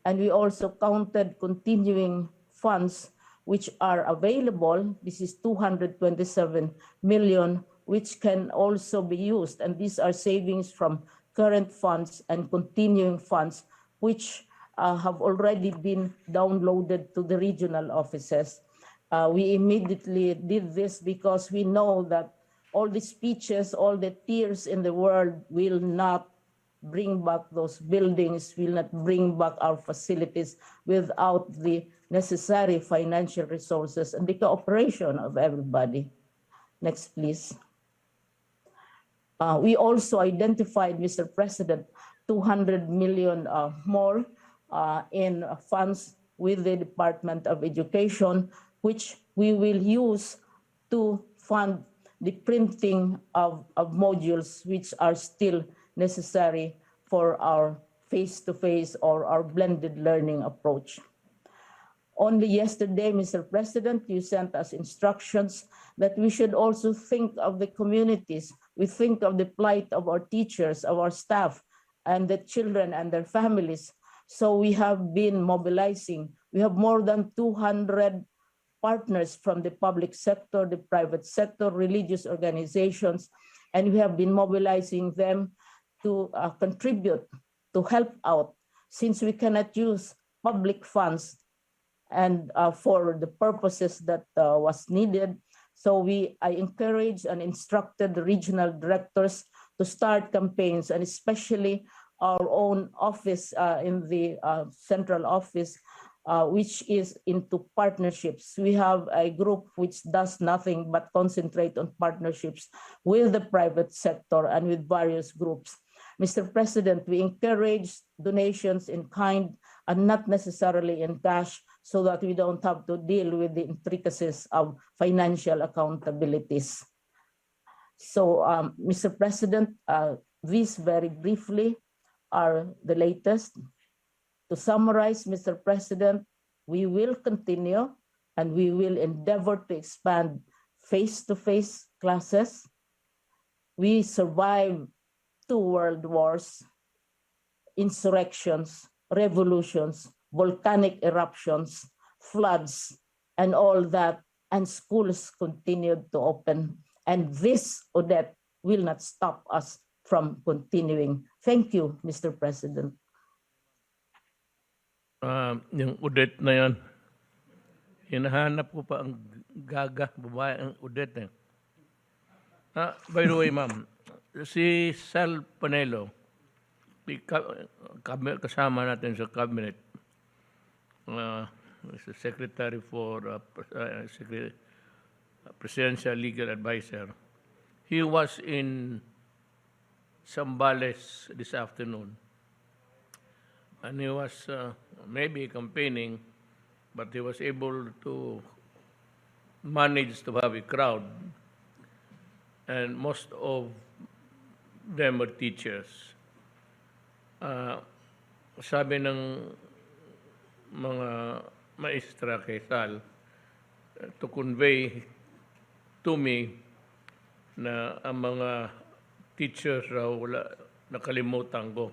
And we also counted continuing funds which are available. This is 227 million, which can also be used. And these are savings from current funds and continuing funds, which have already been downloaded to the regional offices. We immediately did this because we know that all the speeches, all the tears in the world will not bring back those buildings, will not bring back our facilities without the necessary financial resources and the cooperation of everybody. Next, please. We also identified, Mr. President, 200 million more in funds with the Department of Education, which we will use to fund the printing of modules which are still necessary for our face-to-face or our blended learning approach. Only yesterday, Mr. President, you sent us instructions that we should also think of the communities. We think of the plight of our teachers, of our staff, and the children and their families. So we have been mobilizing. We have more than 200 partners from the public sector, the private sector, religious organizations, and we have been mobilizing them to contribute, to help out, since we cannot use public funds and for the purposes that was needed. So I encouraged and instructed the regional directors to start campaigns, and especially our own office in the central office, which is into partnerships. We have a group which does nothing but concentrate on partnerships with the private sector and with various groups. Mr. President, we encourage donations in kind and not necessarily in cash, so that we don't have to deal with the intricacies of financial accountabilities. So, Mr. President, these very briefly are the latest. To summarize, Mr. President, we will continue and we will endeavor to expand face-to-face classes. We survived 2 world wars, insurrections, revolutions, volcanic eruptions, floods, and all that, and schools continued to open. And this, Odette, will not stop us from continuing. Thank you, Mr. President. Yung Odette na yan, hinahanap ko pa ang gaga, babae ang Odette. By the way, ma'am, si Sal Panelo, kasama natin sa cabinet, Secretary for Presidential Legal Advisor. He was in Zambales this afternoon, and he was maybe campaigning, but he was able to manage to have a crowd, and most of them were teachers. Sabi ng mga maestra kay Sal to convey to me na ang mga teachers raw wala, nakalimutan ko.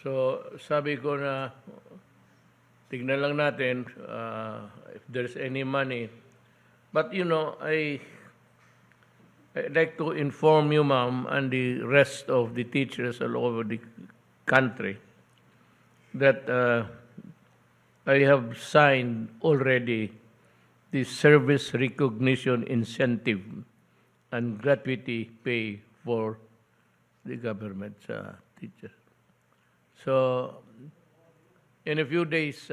So sabi ko na tignan lang natin if there's any money. But you know, I'd like to inform you, ma'am, and the rest of the teachers all over the country that I have signed already the service recognition incentive and gratuity pay for the government teachers. So, in a few days,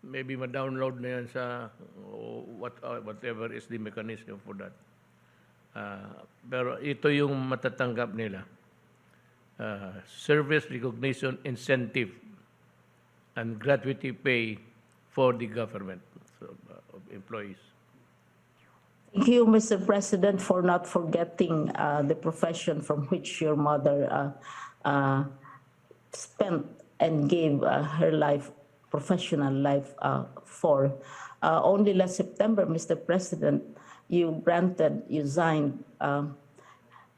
maybe ma-download na yan sa whatever is the mechanism for that. Pero ito yung matatanggap nila. Service recognition incentive and gratuity pay for the government of employees. Thank you, Mr. President, for not forgetting the profession from which your mother spent and gave her life, professional life for. Only last September, Mr. President, you signed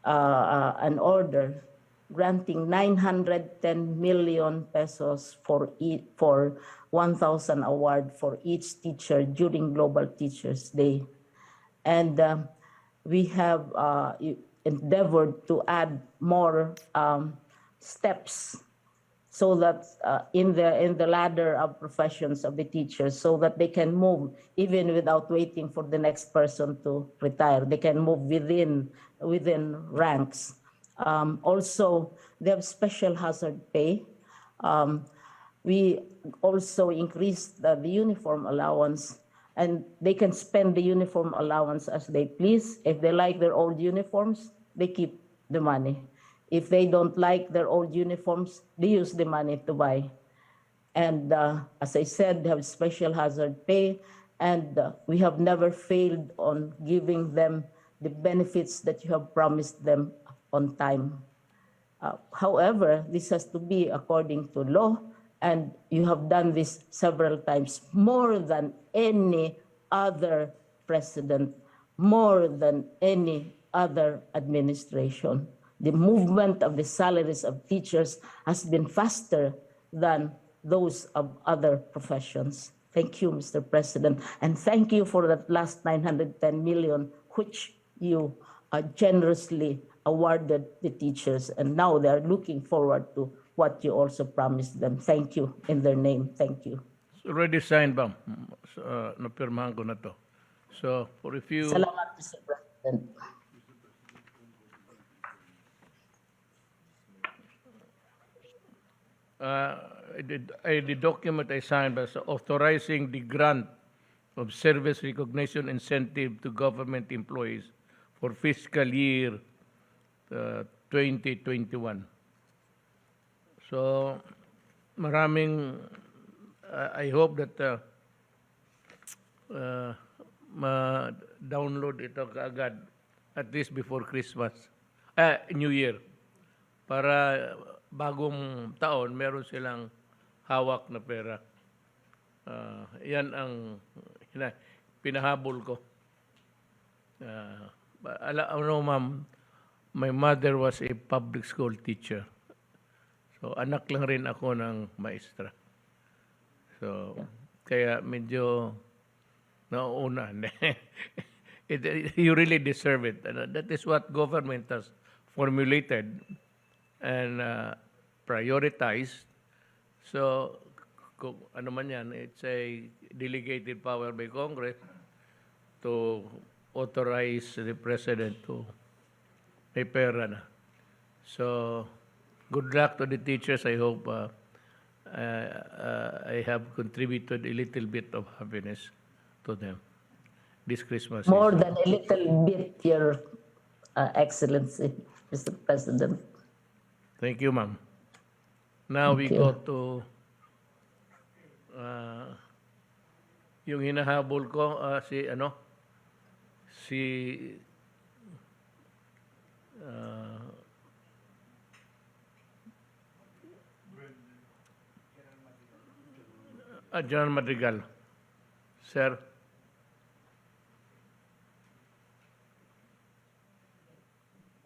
an order granting 910 million pesos for 1,000 award for each teacher during Global Teachers Day. And we have endeavored to add more steps so that in the ladder of professions of the teachers, so that they can move even without waiting for the next person to retire. They can move within ranks. Also, they have special hazard pay. We also increased the uniform allowance, and they can spend the uniform allowance as they please. If they like their old uniforms, they keep the money. If they don't like their old uniforms, they use the money to buy. And as I said, they have special hazard pay, and we have never failed on giving them the benefits that you have promised them on time. However, this has to be according to law, and you have done this several times, more than any other president, more than any other administration. The movement of the salaries of teachers has been faster than those of other professions. Thank you, Mr. President, and thank you for that last 910 million, which you generously awarded the teachers, and now they are looking forward to what you also promised them. Thank you in their name. Thank you. It's already signed, ma'am. Napirmahan ko na to. So, for a few... Salamat, Mr. President. the document I signed was authorizing the grant of service recognition incentive to government employees for fiscal year 2021. So, I hope that ma-download ito kaagad at least before Christmas, New Year, para bagong taon meron silang hawak na pera. Yan ang pinahabol ko. Ma'am, my mother was a public school teacher. So, anak lang rin ako ng maestra. So, kaya medyo nauuna. You really deserve it. That is what government has formulated and prioritized. So, kung ano man yan, it's a delegated power by Congress to authorize the President to may pera na. So, good luck to the teachers. I hope I have contributed a little bit of happiness to them this Christmas More season. than a little bit, Your Excellency, Mr. President. Thank you, ma'am. Now we Thank go you. to yung hinahabol ko, si General Madrigal. Sir.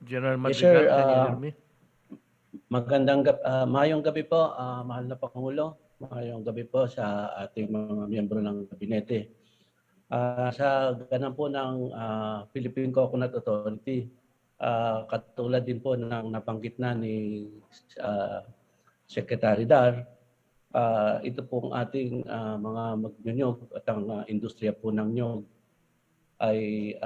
General Yes, sir. Madrigal, can you hear me? Mayong gabi po, mahal na Pangulo. Mayong gabi po sa ating mga miyembro ng kabinete. Sa ganun po ng Philippine Coconut Authority, katulad din po ng nabanggit na ni Secretary Dar, ito pong ating mga magnyonyog at ang industriya po ng nyog ay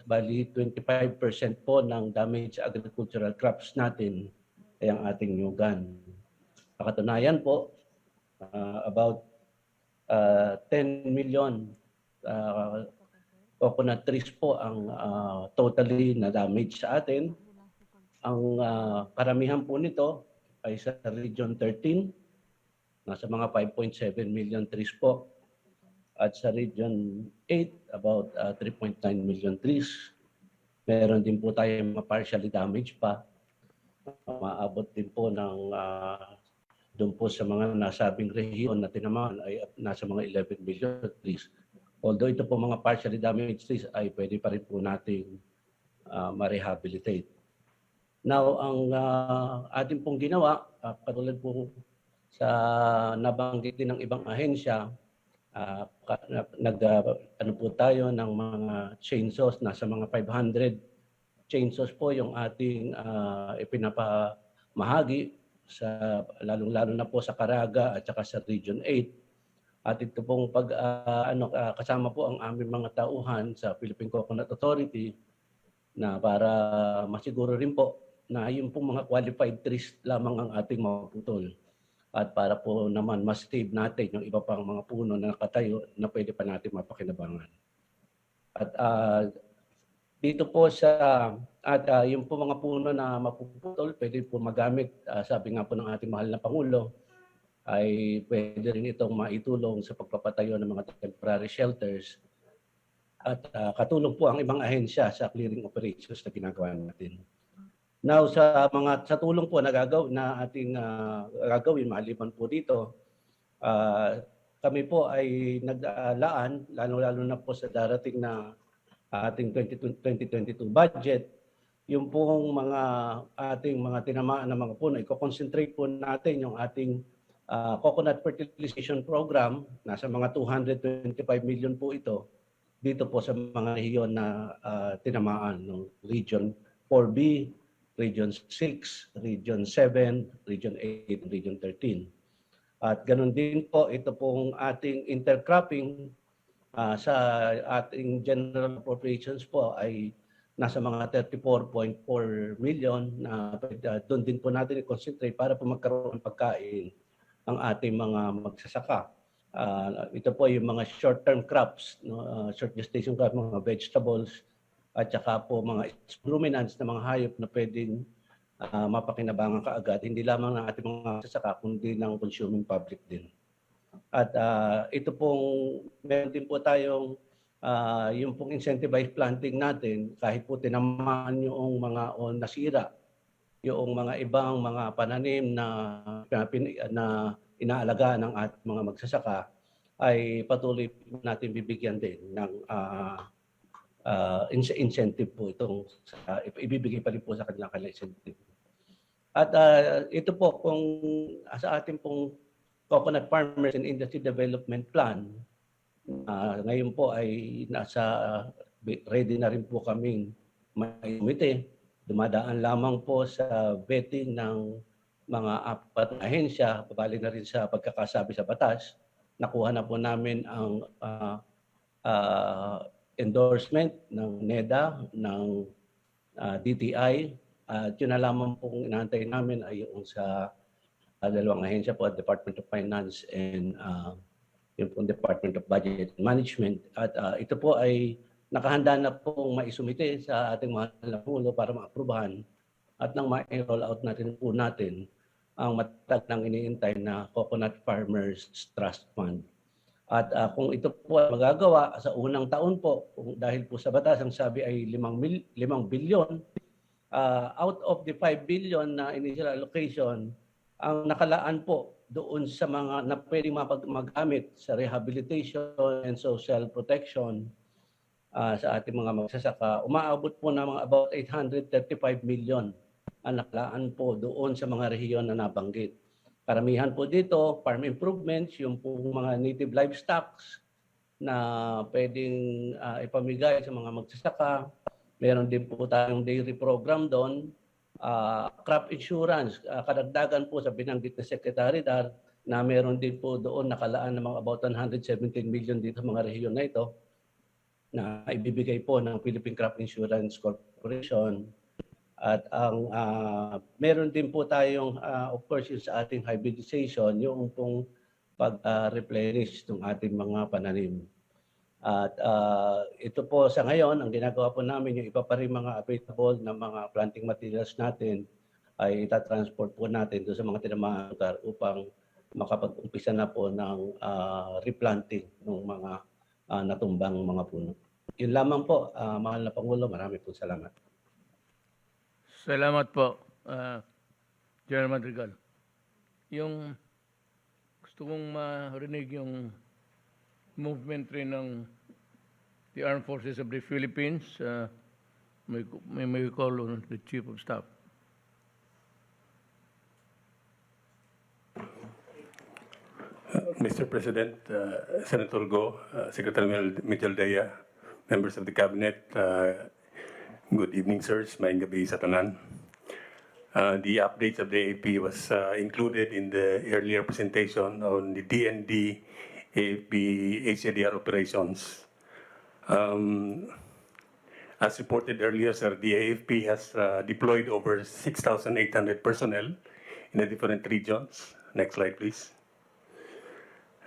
bali 25% po ng damaged agricultural crops natin ay ang ating nyugan. Katunayan po, about 10 million coconut trees po ang totally na damage sa atin. Ang karamihan po nito ay sa Region 13, nasa mga 5.7 million trees po. At sa Region 8, about 3.9 million trees. Meron din po tayo mga partially damaged pa. Maabot din po ng doon po sa mga nasabing rehiyon na tinamaan ay nasa mga 11 million trees. Although ito po mga partially damaged trees ay pwede pa rin po nating ma-rehabilitate. Now, ang ating pong ginawa, katulad po sa nabanggit din ng ibang ahensya, ano po tayo ng mga chainsaws, nasa mga 500 chainsaws po yung ating ipinapamahagi sa lalong-lalo na po sa Caraga at saka sa Region 8. At ito pong kasama po ang aming mga tauhan sa Philippine Coconut Authority na para masiguro rin po na yung pong mga qualified trees lamang ang ating maputol. At para po naman mas save natin yung iba pang mga puno na nakatayo na pwede pa natin mapakinabangan. At dito po yung po mga puno na mapuputol, pwede po magamit, sabi nga po ng ating mahal na Pangulo, ay pwede rin itong maitulong sa pagpapatayo ng mga temporary shelters. At katulong po ang ibang ahensya sa clearing operations na ginagawa natin. Now, sa tulong po na ating gagawin, maliban po dito, kami po ay naglaan, lalo-lalo na po sa darating na ating 2022 budget, yung pong ating mga tinamaan na mga puno, i-concentrate po natin yung ating coconut fertilization program, nasa mga 225 million po ito, dito po sa mga rehiyon na tinamaan ng Region 4B, Region 6, Region 7, Region 8, Region 13. At ganun din po, ito pong ating intercropping sa ating general appropriations po ay nasa mga 34.4 million na doon din po natin i-concentrate para po magkaroon ng pagkain ang ating mga magsasaka. Ito po yung mga short-term crops, no? Short gestation crops, mga vegetables, at saka po mga ruminants na mga hayop na pwedeng mapakinabangan kaagad, hindi lamang ng ating mga magsasaka, kundi ng consuming public din. At ito pong, meron din po tayong yung pong incentivized planting natin, kahit po tinamaan yung mga o nasira, yung mga ibang mga pananim na inaalagaan ng ating mga magsasaka, ay patuloy natin bibigyan din ng incentive po itong ibibigay pa rin po sa kanilang incentive. At ito po, kung sa ating pong Coconut Farmers and Industry Development Plan, ngayon po ay ready na rin po kaming may komite. Dumadaan lamang po sa vetting ng mga apat na ahensya, babalik na rin sa pagkakasabi sa batas. Nakuha na po namin ang endorsement ng NEDA, ng DTI. At yun na lamang pong inaantay namin ay yung sa dalawang ahensya po, Department of Finance and yung pong Department of Budget and Management. At ito po ay nakahanda na pong maisumite sa ating mahal na Pangulo para maaprubahan at nang ma-roll out natin po natin ang matag ng iniintay na Coconut Farmers Trust Fund. At kung ito po ay magagawa sa unang taon po, dahil po sa batas ang sabi ay 5 billion, out of the 5 billion na initial allocation, ang nakalaan po doon sa mga na pwedeng magamit sa rehabilitation and social protection sa ating mga magsasaka, umaabot po ng mga about 835 million ang nakalaan po doon sa mga rehiyon na nabanggit. Karamihan po dito, farm improvements, yung po mga native livestock na pwedeng ipamigay sa mga magsasaka. Meron din po tayong dairy program doon. Crop insurance, kadagdagan po sa binanggit na Secretary Dar na meron din po doon nakalaan ng mga about 117 million dito sa mga rehiyon na ito na ibibigay po ng Philippine Crop Insurance Corporation. At ang meron din po tayong of course yung sa ating hybridization, yung pong pag-replenish ng ating mga pananim. At ito po sa ngayon, ang ginagawa po namin, yung iba pa rin mga available na mga planting materials natin ay itatransport po natin doon sa mga tinamaan lugar upang makapag-umpisa na po ng replanting ng mga natumbang mga puno. Yun lamang po, mahal na Pangulo, marami po salamat. Salamat po, General Madrigal. Yung gusto kong marinig yung movement rin ng the Armed Forces of the Philippines. May call on the Chief of Staff. Mr. President, Senator Go, Secretary Mijaldea, members of the Cabinet, good evening, sirs. Maayong gabi sa tanan. The updates of the AFP was included in the earlier presentation on the DND AFP HCDR operations. As reported earlier, sir, the AFP has deployed over 6,800 personnel in the different regions. Next slide, please.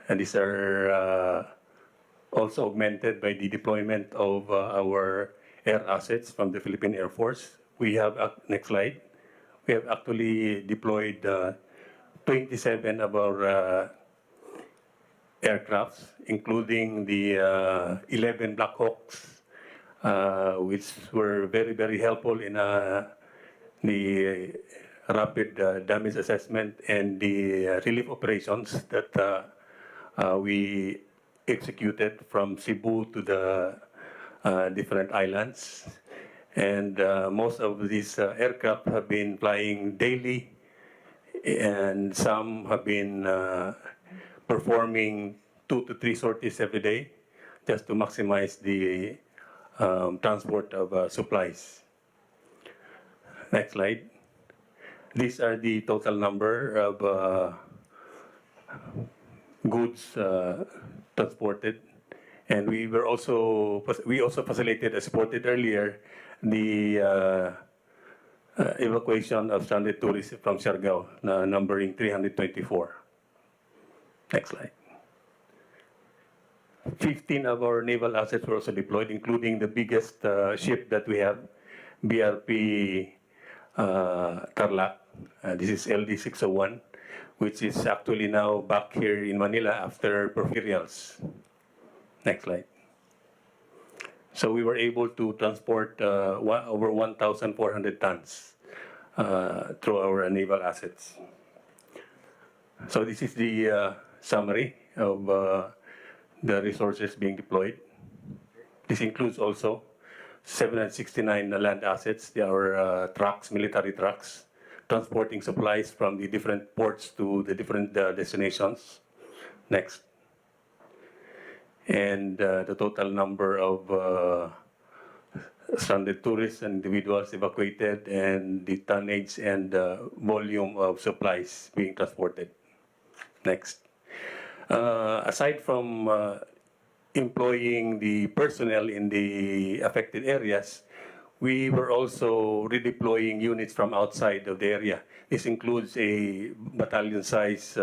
And these are also augmented by the deployment of our air assets from the Philippine Air Force. We have, next slide, we have actually deployed 27 of our aircrafts, including the 11 Black Hawks, which were very, very helpful in the rapid damage assessment and the relief operations that we executed from Cebu to the different islands. And most of these aircraft have been flying daily, and some have been performing 2 to 3 sorties every day just to maximize the transport of supplies. Next slide. These are the total number of goods transported. And we also facilitated, as reported earlier, the evacuation of stranded tourists from Siargao, numbering 324. Next slide. 15 of our naval assets were also deployed, including the biggest ship that we have, BRP Tarlac. This is LD-601, which is actually now back here in Manila after Porfirials. Next slide. So we were able to transport over 1,400 tons through our naval assets. So this is the summary of the resources being deployed. This includes also 769 land assets. They are trucks, military trucks, transporting supplies from the different ports to the different destinations. Next. And the total number of stranded tourists and individuals evacuated, and the tonnage and volume of supplies being transported. Next. Aside from employing the personnel in the affected areas, we were also redeploying units from outside of the area. This includes a battalion-size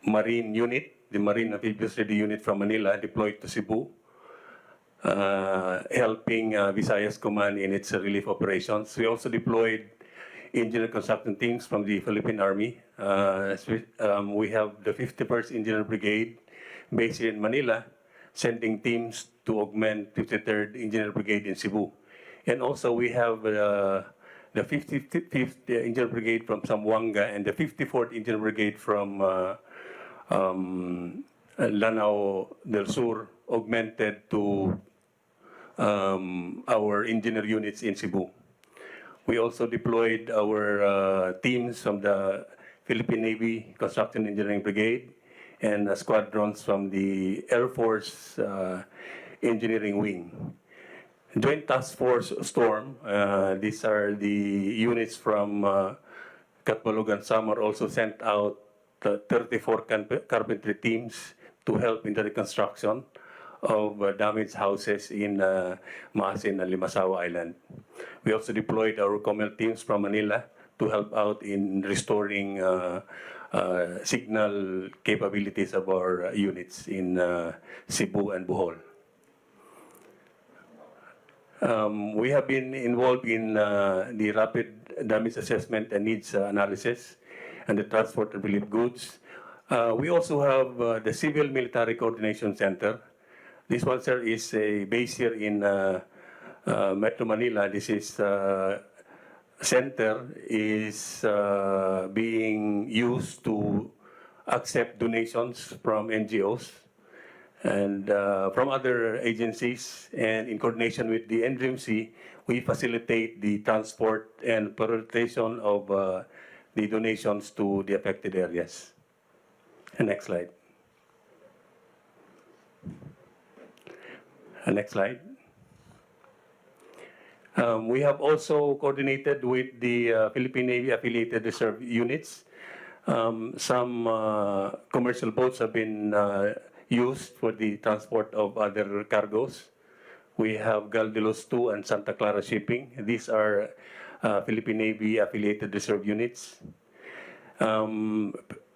marine unit, the Marine Amphibious Ready Unit from Manila, deployed to Cebu, helping Visayas Command in its relief operations. We also deployed engineer construction teams from the Philippine Army. We have the 51st Engineer Brigade based here in Manila, sending teams to augment 53rd Engineer Brigade in Cebu. And also we have the 55th Engineer Brigade from Zamboanga and the 54th Engineer Brigade from Lanao del Sur, augmented to our engineer units in Cebu. We also deployed our teams from the Philippine Navy Construction Engineering Brigade and squadrons from the Air Force Engineering Wing. Joint Task Force Storm, these are the units from Katbalog and Samar, also sent out 34 carpentry teams to help in the reconstruction of damaged houses in Maasin and Limasawa Island. We also deployed our COMEL teams from Manila to help out in restoring signal capabilities of our units in Cebu and Bohol. We have been involved in the rapid damage assessment and needs analysis and the transport of relief goods. We also have the Civil Military Coordination Center. This one, sir, is a base here in Metro Manila. This is center is being used to accept donations from NGOs and from other agencies, and in coordination with the NDRIMC, we facilitate the transport and prioritization of the donations to the affected areas. And next slide. Next slide. We have also coordinated with the Philippine Navy affiliated reserve units. Some commercial boats have been used for the transport of other cargoes. We have Galdelos 2 and Santa Clara Shipping. These are Philippine Navy affiliated reserve units.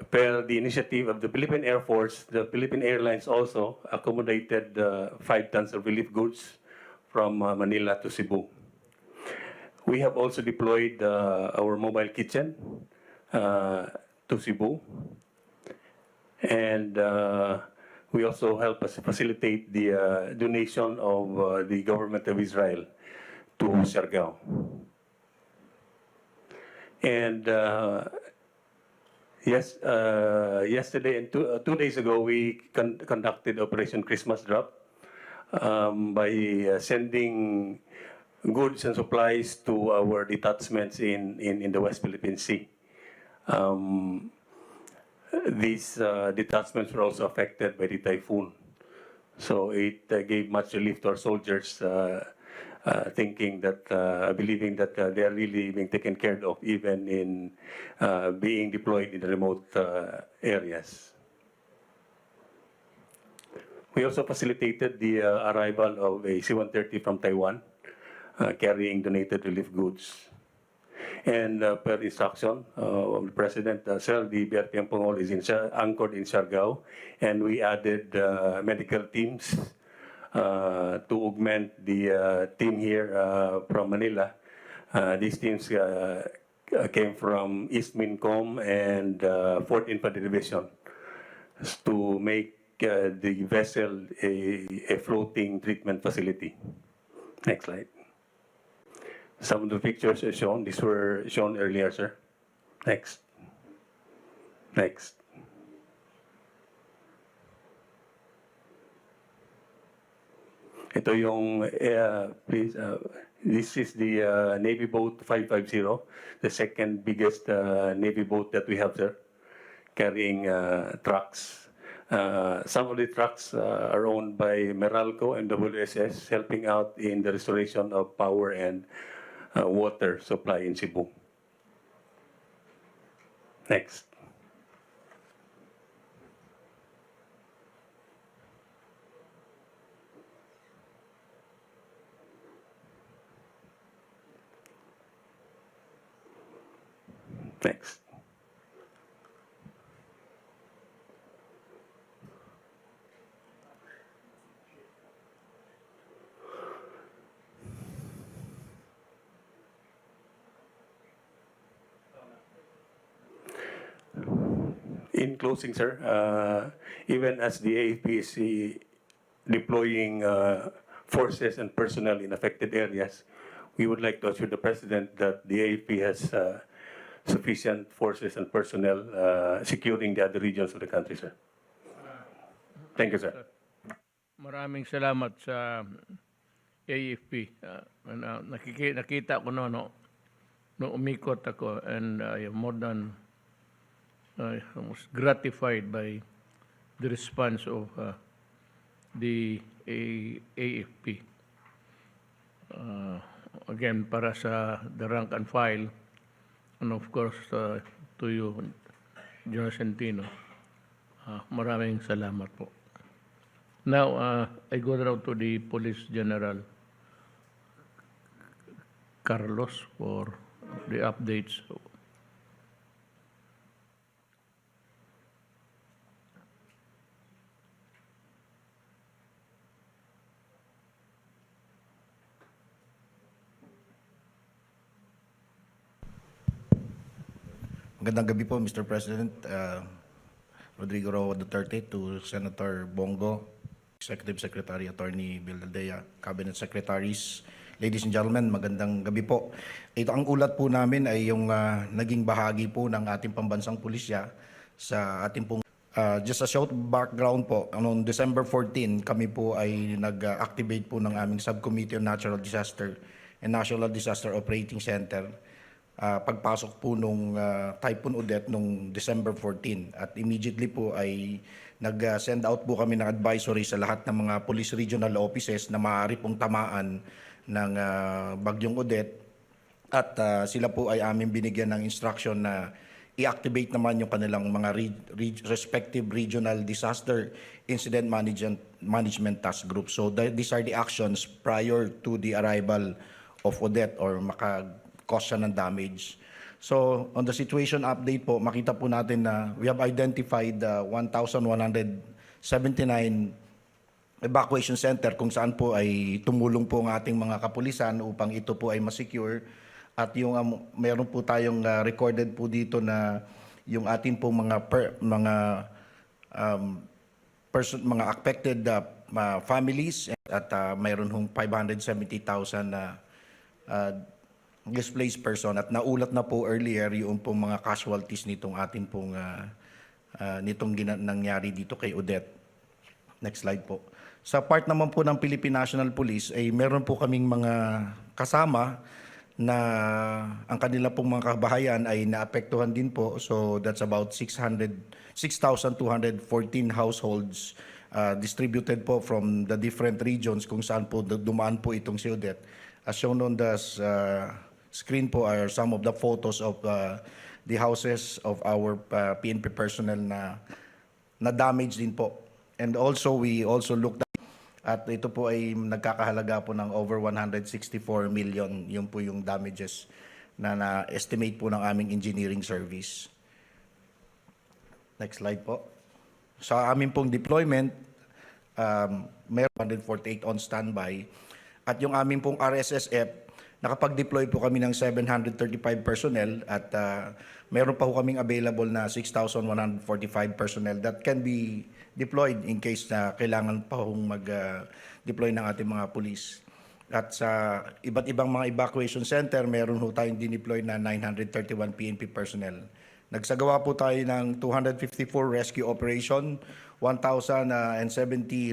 Per the initiative of the Philippine Air Force, the Philippine Airlines also accommodated 5 tons of relief goods from Manila to Cebu. We have also deployed our mobile kitchen to Cebu. And we also help us facilitate the donation of the government of Israel to Siargao. And yes, yesterday and 2 days ago, we conducted Operation Christmas Drop by sending goods and supplies to our detachments in the West Philippine Sea. These detachments were also affected by the typhoon. So it gave much relief to our soldiers, thinking that, believing that they are really being taken care of even in being deployed in the remote areas. We also facilitated the arrival of a C-130 from Taiwan carrying donated relief goods. And per instruction of the President, sir, the BRPM Pangol is anchored in Siargao, and we added medical teams to augment the team here from Manila. These teams came from East Mincom and 4th Infantry Division to make the vessel a floating treatment facility. Next slide. Some of the pictures are shown. These were shown earlier, sir. Next. Next. Ito yung, please, this is the Navy boat 550, the second biggest Navy boat that we have, sir, carrying trucks. Some of the trucks are owned by Meralco and WSS, helping out in the restoration of power and water supply in Cebu. Next. Next. In closing, sir, even as the AFP is deploying forces and personnel in affected areas, we would like to assure the President that the AFP has sufficient forces and personnel securing the other regions of the country, sir. Thank you, sir. Maraming salamat sa AFP. Nakita ko no umikot ako, and I am more than almost gratified by the response of the AFP. Again, para sa the rank and file, and of course to you, General Centino, maraming salamat po. Now, I go now to the Police General Carlos for the updates. Magandang gabi po, Mr. President, Rodrigo Roa Duterte, to Senator Bongo, Executive Secretary Attorney Bildaldea, Cabinet Secretaries, ladies and gentlemen, magandang gabi po. Ito, ang ulat po namin ay yung naging bahagi po ng ating pambansang pulisya sa ating pong just a short background po. Noong December 14, kami po ay nag-activate po ng aming Subcommittee on Natural Disaster and National Disaster Operating Center pagpasok po nung Typhoon Odette nung December 14. At immediately po ay nag-send out po kami ng advisory sa lahat ng mga police regional offices na maaari pong tamaan ng bagyong Odette. At sila po ay aming binigyan ng instruction na i-activate naman yung kanilang mga respective regional disaster incident management task group. So these are the actions prior to the arrival of Odette or cause siya ng damage. So, on the situation update po, makita po natin na we have identified 1,179 evacuation center kung saan po ay tumulong po ang ating mga kapulisan upang ito po ay masecure. At yung meron po tayong recorded po dito na yung ating po mga affected families at mayroon hong 570,000 displaced person, at naulat na po earlier yung pong mga casualties nitong ating pong nangyari dito kay Odette. Next slide po. Sa part naman po ng Philippine National Police ay meron po kaming mga kasama na ang kanila pong mga kabahayan ay naapektuhan din po. So that's about 6,214 households distributed po from the different regions kung saan po dumaan po itong si Odette. As shown on the screen po are some of the photos of the houses of our PNP personnel na damage din po. And also we also looked at At ito po ay nagkakahalaga po ng over 164 million. Yun po yung damages na na-estimate po ng aming engineering service. Next slide po. Sa aming pong deployment, meron 148 on standby. At yung aming pong RSSF, nakapag-deploy po kami ng 735 personnel at meron pa po kaming available na 6,145 personnel that can be deployed in case na kailangan pa hong mag-deploy ng ating mga pulis. At sa iba't ibang mga evacuation center, meron po tayong dineploy na 931 PNP personnel. Nagsagawa po tayo ng 254 rescue operation, 1,070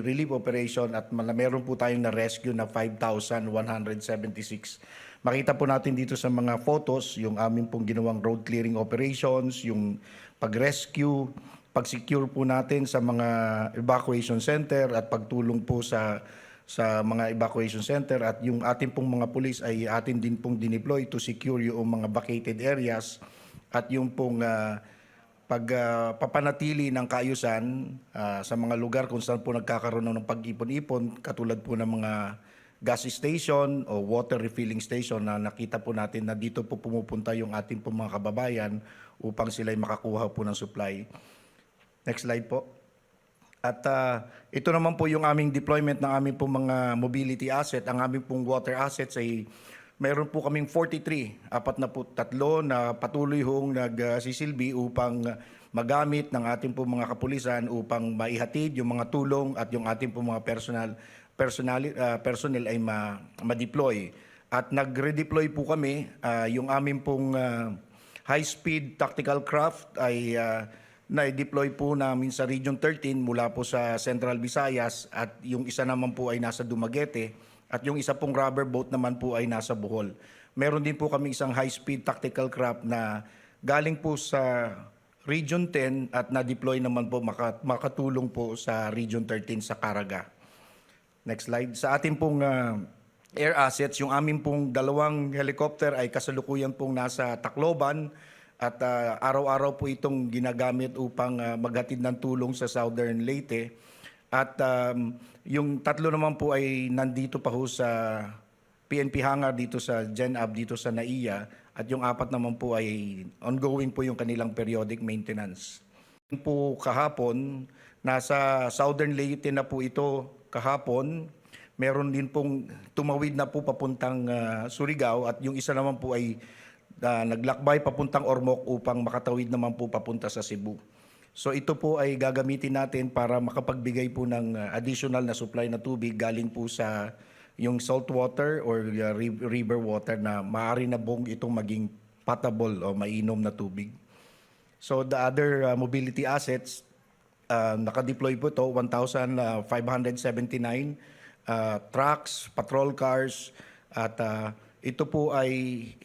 relief operation at meron po tayong na-rescue na 5,176. Makita po natin dito sa mga photos yung aming pong ginawang road clearing operations, yung pag-rescue, pag-secure po natin sa mga evacuation center at pagtulong po sa mga evacuation center at yung ating pong mga pulis ay atin din pong dineploy to secure yung mga vacated areas at yung pong pagpapanatili ng kaayusan sa mga lugar kung saan po nagkakaroon ng pag-ipon-ipon katulad po ng mga gas station o water refilling station na nakita po natin na dito po pumupunta yung ating po mga kababayan upang sila'y makakuha po ng supply. Next slide po. At ito naman po yung aming deployment ng aming po mga mobility asset. Ang aming pong water assets ay meron po kaming 43, 43 na patuloy hong nagsisilbi upang magamit ng ating po mga kapulisan upang maihatid yung mga tulong at yung ating po mga personnel ay ma-deploy. At nag-redeploy po kami, yung aming pong high-speed tactical craft ay na-deploy po namin sa Region 13 mula po sa Central Visayas at yung isa naman po ay nasa Dumaguete at yung isa pong rubber boat naman po ay nasa Bohol. Meron din po kami isang high-speed tactical craft na galing po sa Region 10 at na-deploy naman po makatulong po sa Region 13 sa Caraga. Next slide. Sa ating pong air assets, yung aming pong dalawang helicopter ay kasalukuyan pong nasa Tacloban at araw-araw po itong ginagamit upang maghatid ng tulong sa Southern Leyte. At yung tatlo naman po ay nandito pa ho sa PNP hangar dito sa GenAb dito sa NAIA at yung apat naman po ay ongoing po yung kanilang periodic maintenance. Po kahapon, nasa Southern Leyte na po ito kahapon. Meron din pong tumawid na po papuntang Surigao at yung isa naman po ay naglakbay papuntang Ormoc upang makatawid naman po papunta sa Cebu. So ito po ay gagamitin natin para makapagbigay po ng additional na supply na tubig galing po sa yung salt water or river water na maaari na bong itong maging potable o mainom na tubig. So the other mobility assets, nakadeploy po ito, 1,579 trucks, patrol cars at ito po ay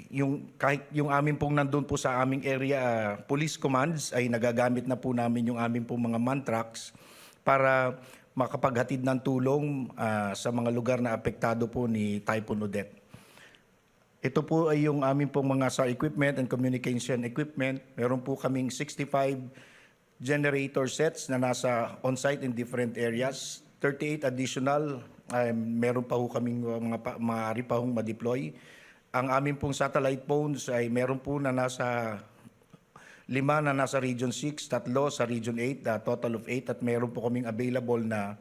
kahit yung amin pong nandun po sa aming area police commands ay nagagamit na po namin yung amin pong mga man trucks para makapaghatid ng tulong sa mga lugar na apektado po ni Typhoon Odette. Ito po ay yung amin pong mga SAR equipment and communication equipment. Meron po kaming 65 generator sets na nasa on-site in different areas. 38 additional, meron pa ho kaming maaari pa hong ma-deploy. Ang amin pong satellite phones ay meron po na nasa 5 na nasa Region 6, 3 sa Region 8, total of 8 at meron po kaming available na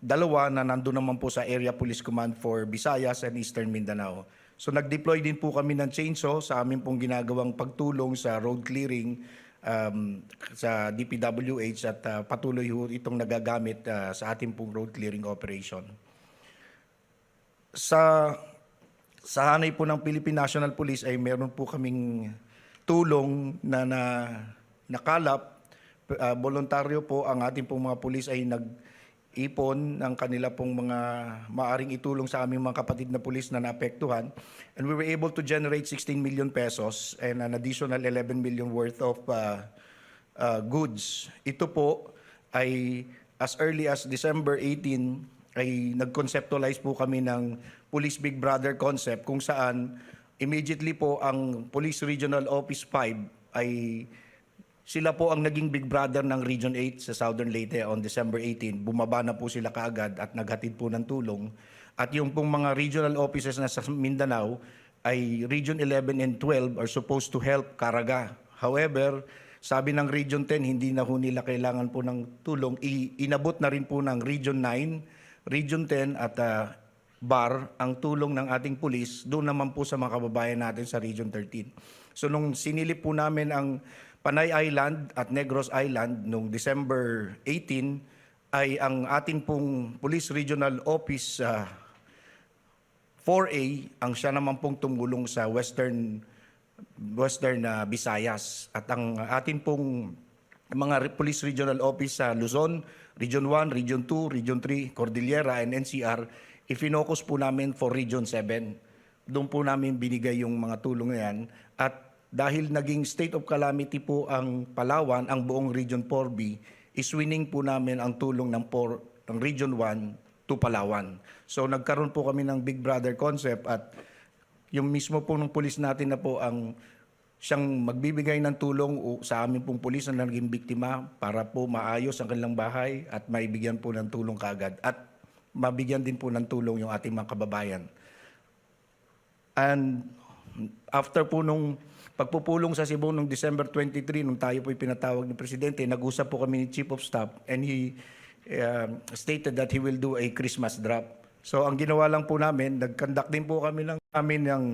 2 na nandun naman po sa Area Police Command for Visayas and Eastern Mindanao. So nag-deploy din po kami ng chainsaw sa amin pong ginagawang pagtulong sa road clearing sa DPWH at patuloy ho itong nagagamit sa ating pong road clearing operation. Sa hanay po ng Philippine National Police ay meron po kaming tulong na nakalap. Voluntaryo po ang ating pong mga pulis ay nag-ipon ng kanila pong mga maaring itulong sa aming mga kapatid na pulis na naapektuhan. And we were able to generate 16 million pesos and an additional 11 million worth of goods. Ito po ay as early as December 18 ay nag-conceptualize po kami ng Police Big Brother concept kung saan immediately po ang Police Regional Office 5 ay Sila po ang naging big brother ng Region 8 sa Southern Leyte on December 18. Bumaba na po sila kaagad at naghatid po ng tulong. At yung pong mga regional offices na sa Mindanao ay Region 11 and 12 are supposed to help Caraga. However, sabi ng Region 10, hindi na ho nila kailangan po ng tulong. Inabot na rin po ng Region 9, Region 10 at BAR ang tulong ng ating pulis doon naman po sa mga kababayan natin sa Region 13. So nung sinilip po namin ang Panay Island at Negros Island noong December 18 ay ang ating pong Police Regional Office 4A ang siya naman pong tumulong sa Western Visayas. At ang ating pong mga Police Regional Office sa Luzon, Region 1, Region 2, Region 3, Cordillera and NCR, ifinokus po namin for Region 7. Doon po namin binigay yung mga tulong na yan. At dahil naging state of calamity po ang Palawan, ang buong Region 4B, iswining po namin ang tulong ng Region 1 to Palawan. So nagkaroon po kami ng Big Brother concept at yung mismo po ng pulis natin na po ang siyang magbibigay ng tulong sa amin pong pulis na naging biktima para po maayos ang kanilang bahay at maibigyan po ng tulong kaagad at mabigyan din po ng tulong yung ating mga kababayan. And after po nung pagpupulong sa Cebu noong December 23, nung tayo po pinatawag ni Presidente, nag-usap po kami ni Chief of Staff and he stated that he will do a Christmas drop. So ang ginawa lang po namin, nag-conduct din po kami ng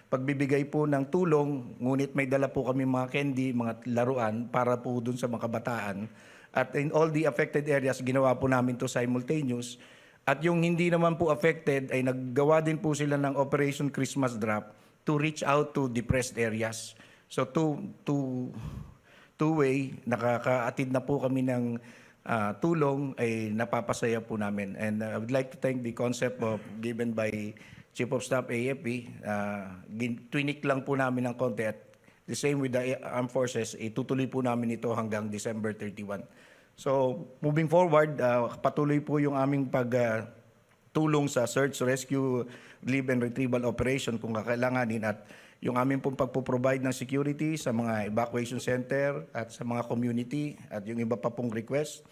pagbibigay po ng tulong, ngunit may dala po kami mga candy, mga laruan para po dun sa mga kabataan. At in all the affected areas, ginawa po namin to simultaneous. At yung hindi naman po affected ay naggawa din po sila ng Operation Christmas Drop to reach out to depressed areas. So two-way, nakakaatid na po kami ng tulong ay napapasaya po namin. And I would like to thank the concept of given by Chief of Staff AFP. Twinik lang po namin ng konti at the same with the Armed Forces, itutuloy po namin ito hanggang December 31. So moving forward, patuloy po yung aming pagtulong sa search, rescue, relief and retrieval operation kung kakailanganin at yung aming pong pagpo-provide ng security sa mga evacuation center at sa mga community at yung iba pa pong request.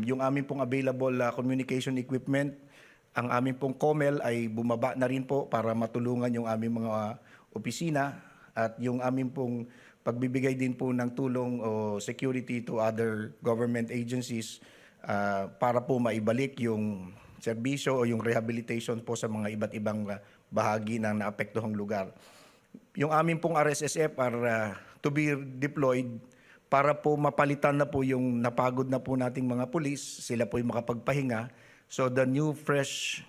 Yung aming pong available communication equipment, ang aming pong COMEL ay bumaba na rin po para matulungan yung aming mga opisina at yung aming pong pagbibigay din po ng tulong o security to other government agencies para po maibalik yung serbisyo o yung rehabilitation po sa mga iba't ibang bahagi ng naapektuhang lugar. Yung aming pong RSSF are to be deployed para po mapalitan na po yung napagod na po nating mga pulis, sila po yung makapagpahinga. So the new fresh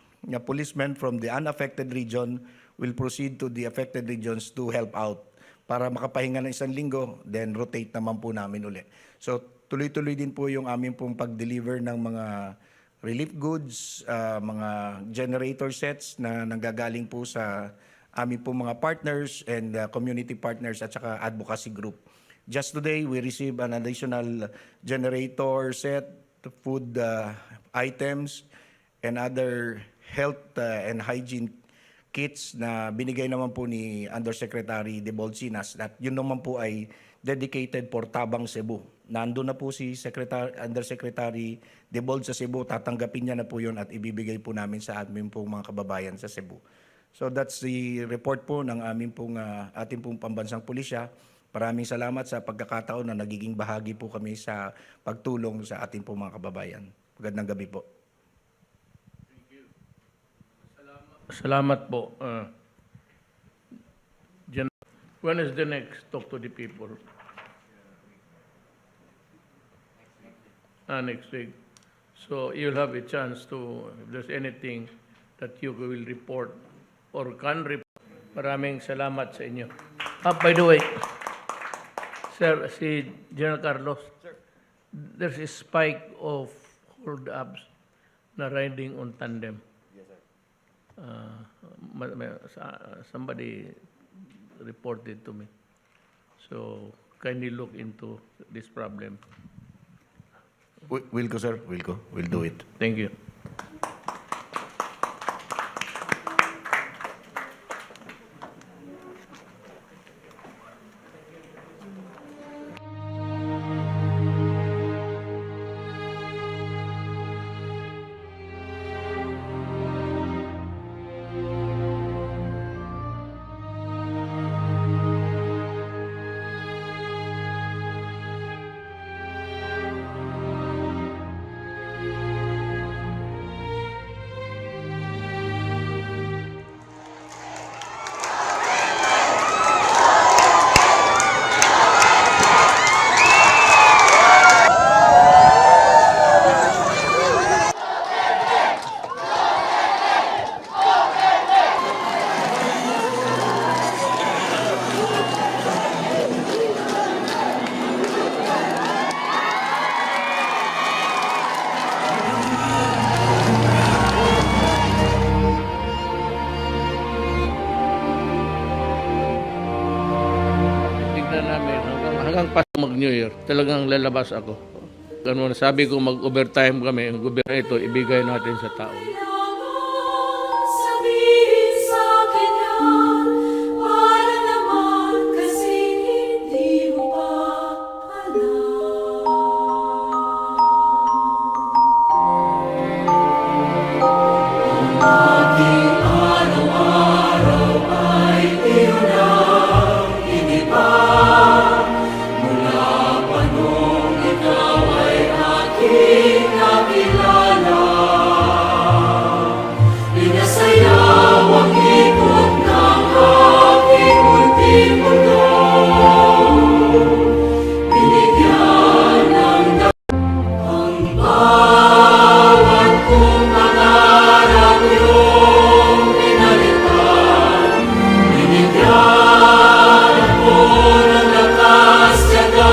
policemen from the unaffected region will proceed to the affected regions to help out para makapahinga ng 1 linggo, then rotate naman po namin ulit. So tuloy-tuloy din po yung aming pong pag-deliver ng mga relief goods, mga generator sets na nanggagaling po sa aming pong mga partners and community partners at saka advocacy group. Just today, we received an additional generator set, food items, and other health and hygiene kits na binigay naman po ni Undersecretary De Bolsinas at yun naman po ay dedicated for Tabang Cebu. Nandun na po si Undersecretary De Bold sa Cebu, tatanggapin niya na po yun at ibibigay po namin sa ating pong mga kababayan sa Cebu. So that's the report po ng aming pong ating pong pambansang pulisya. Maraming salamat sa pagkakataon na nagiging bahagi po kami sa pagtulong sa ating pong mga kababayan. Magandang gabi po. Salamat po. When is the next Talk to the People? Next week. So you'll have a chance to, if there's anything that you will report or can report. Maraming salamat sa inyo. By the way, Sir, si General Carlos, there's a spike of hold-ups na riding on tandem. Somebody reported to me. So kindly look into this problem. Will go, sir. Will go. We'll do it. Thank you. New Year, talagang lalabas ako. Ganun, sabi ko mag-overtime kami, ang gobyerno ito, ibigay natin sa tao. Sabihin sa kanya, para naman kasi hindi mo pa alam. Aking araw-araw ay iyon lang, hindi pa mula pa nung ikaw ay aking nakilala. Inasayaw ang ikot ng aking munting mundo. Binigyan ng ang bawat kong pangarap yung pinalitan. Binigyan ako ng lakas, tiyaga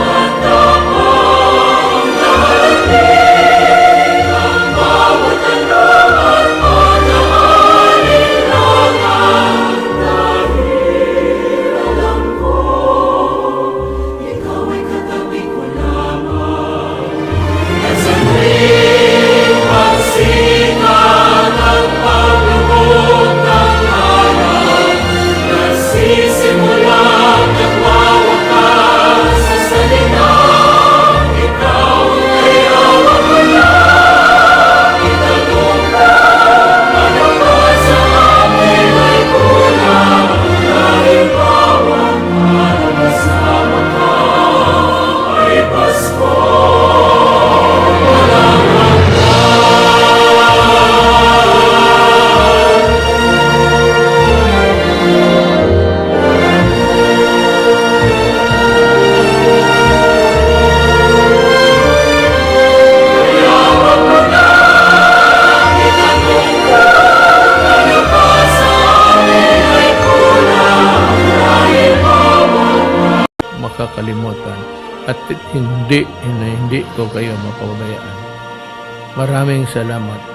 at tapang darating ang bawat tanong at pag-aalinlangan. Dahil alam ko, ikaw ay katabi ko lamang. At sa tuwing pagsikat at paglubog ng araw, nagsisimula at wawakas sa salitang ikaw. Kaya wag mo lang itanong ka, ano ba sa akin ay kulang? Dahil bawat araw kasama ka ay Pasko. Makakalimutan at hindi ko kayo mapabayaan. Maraming salamat.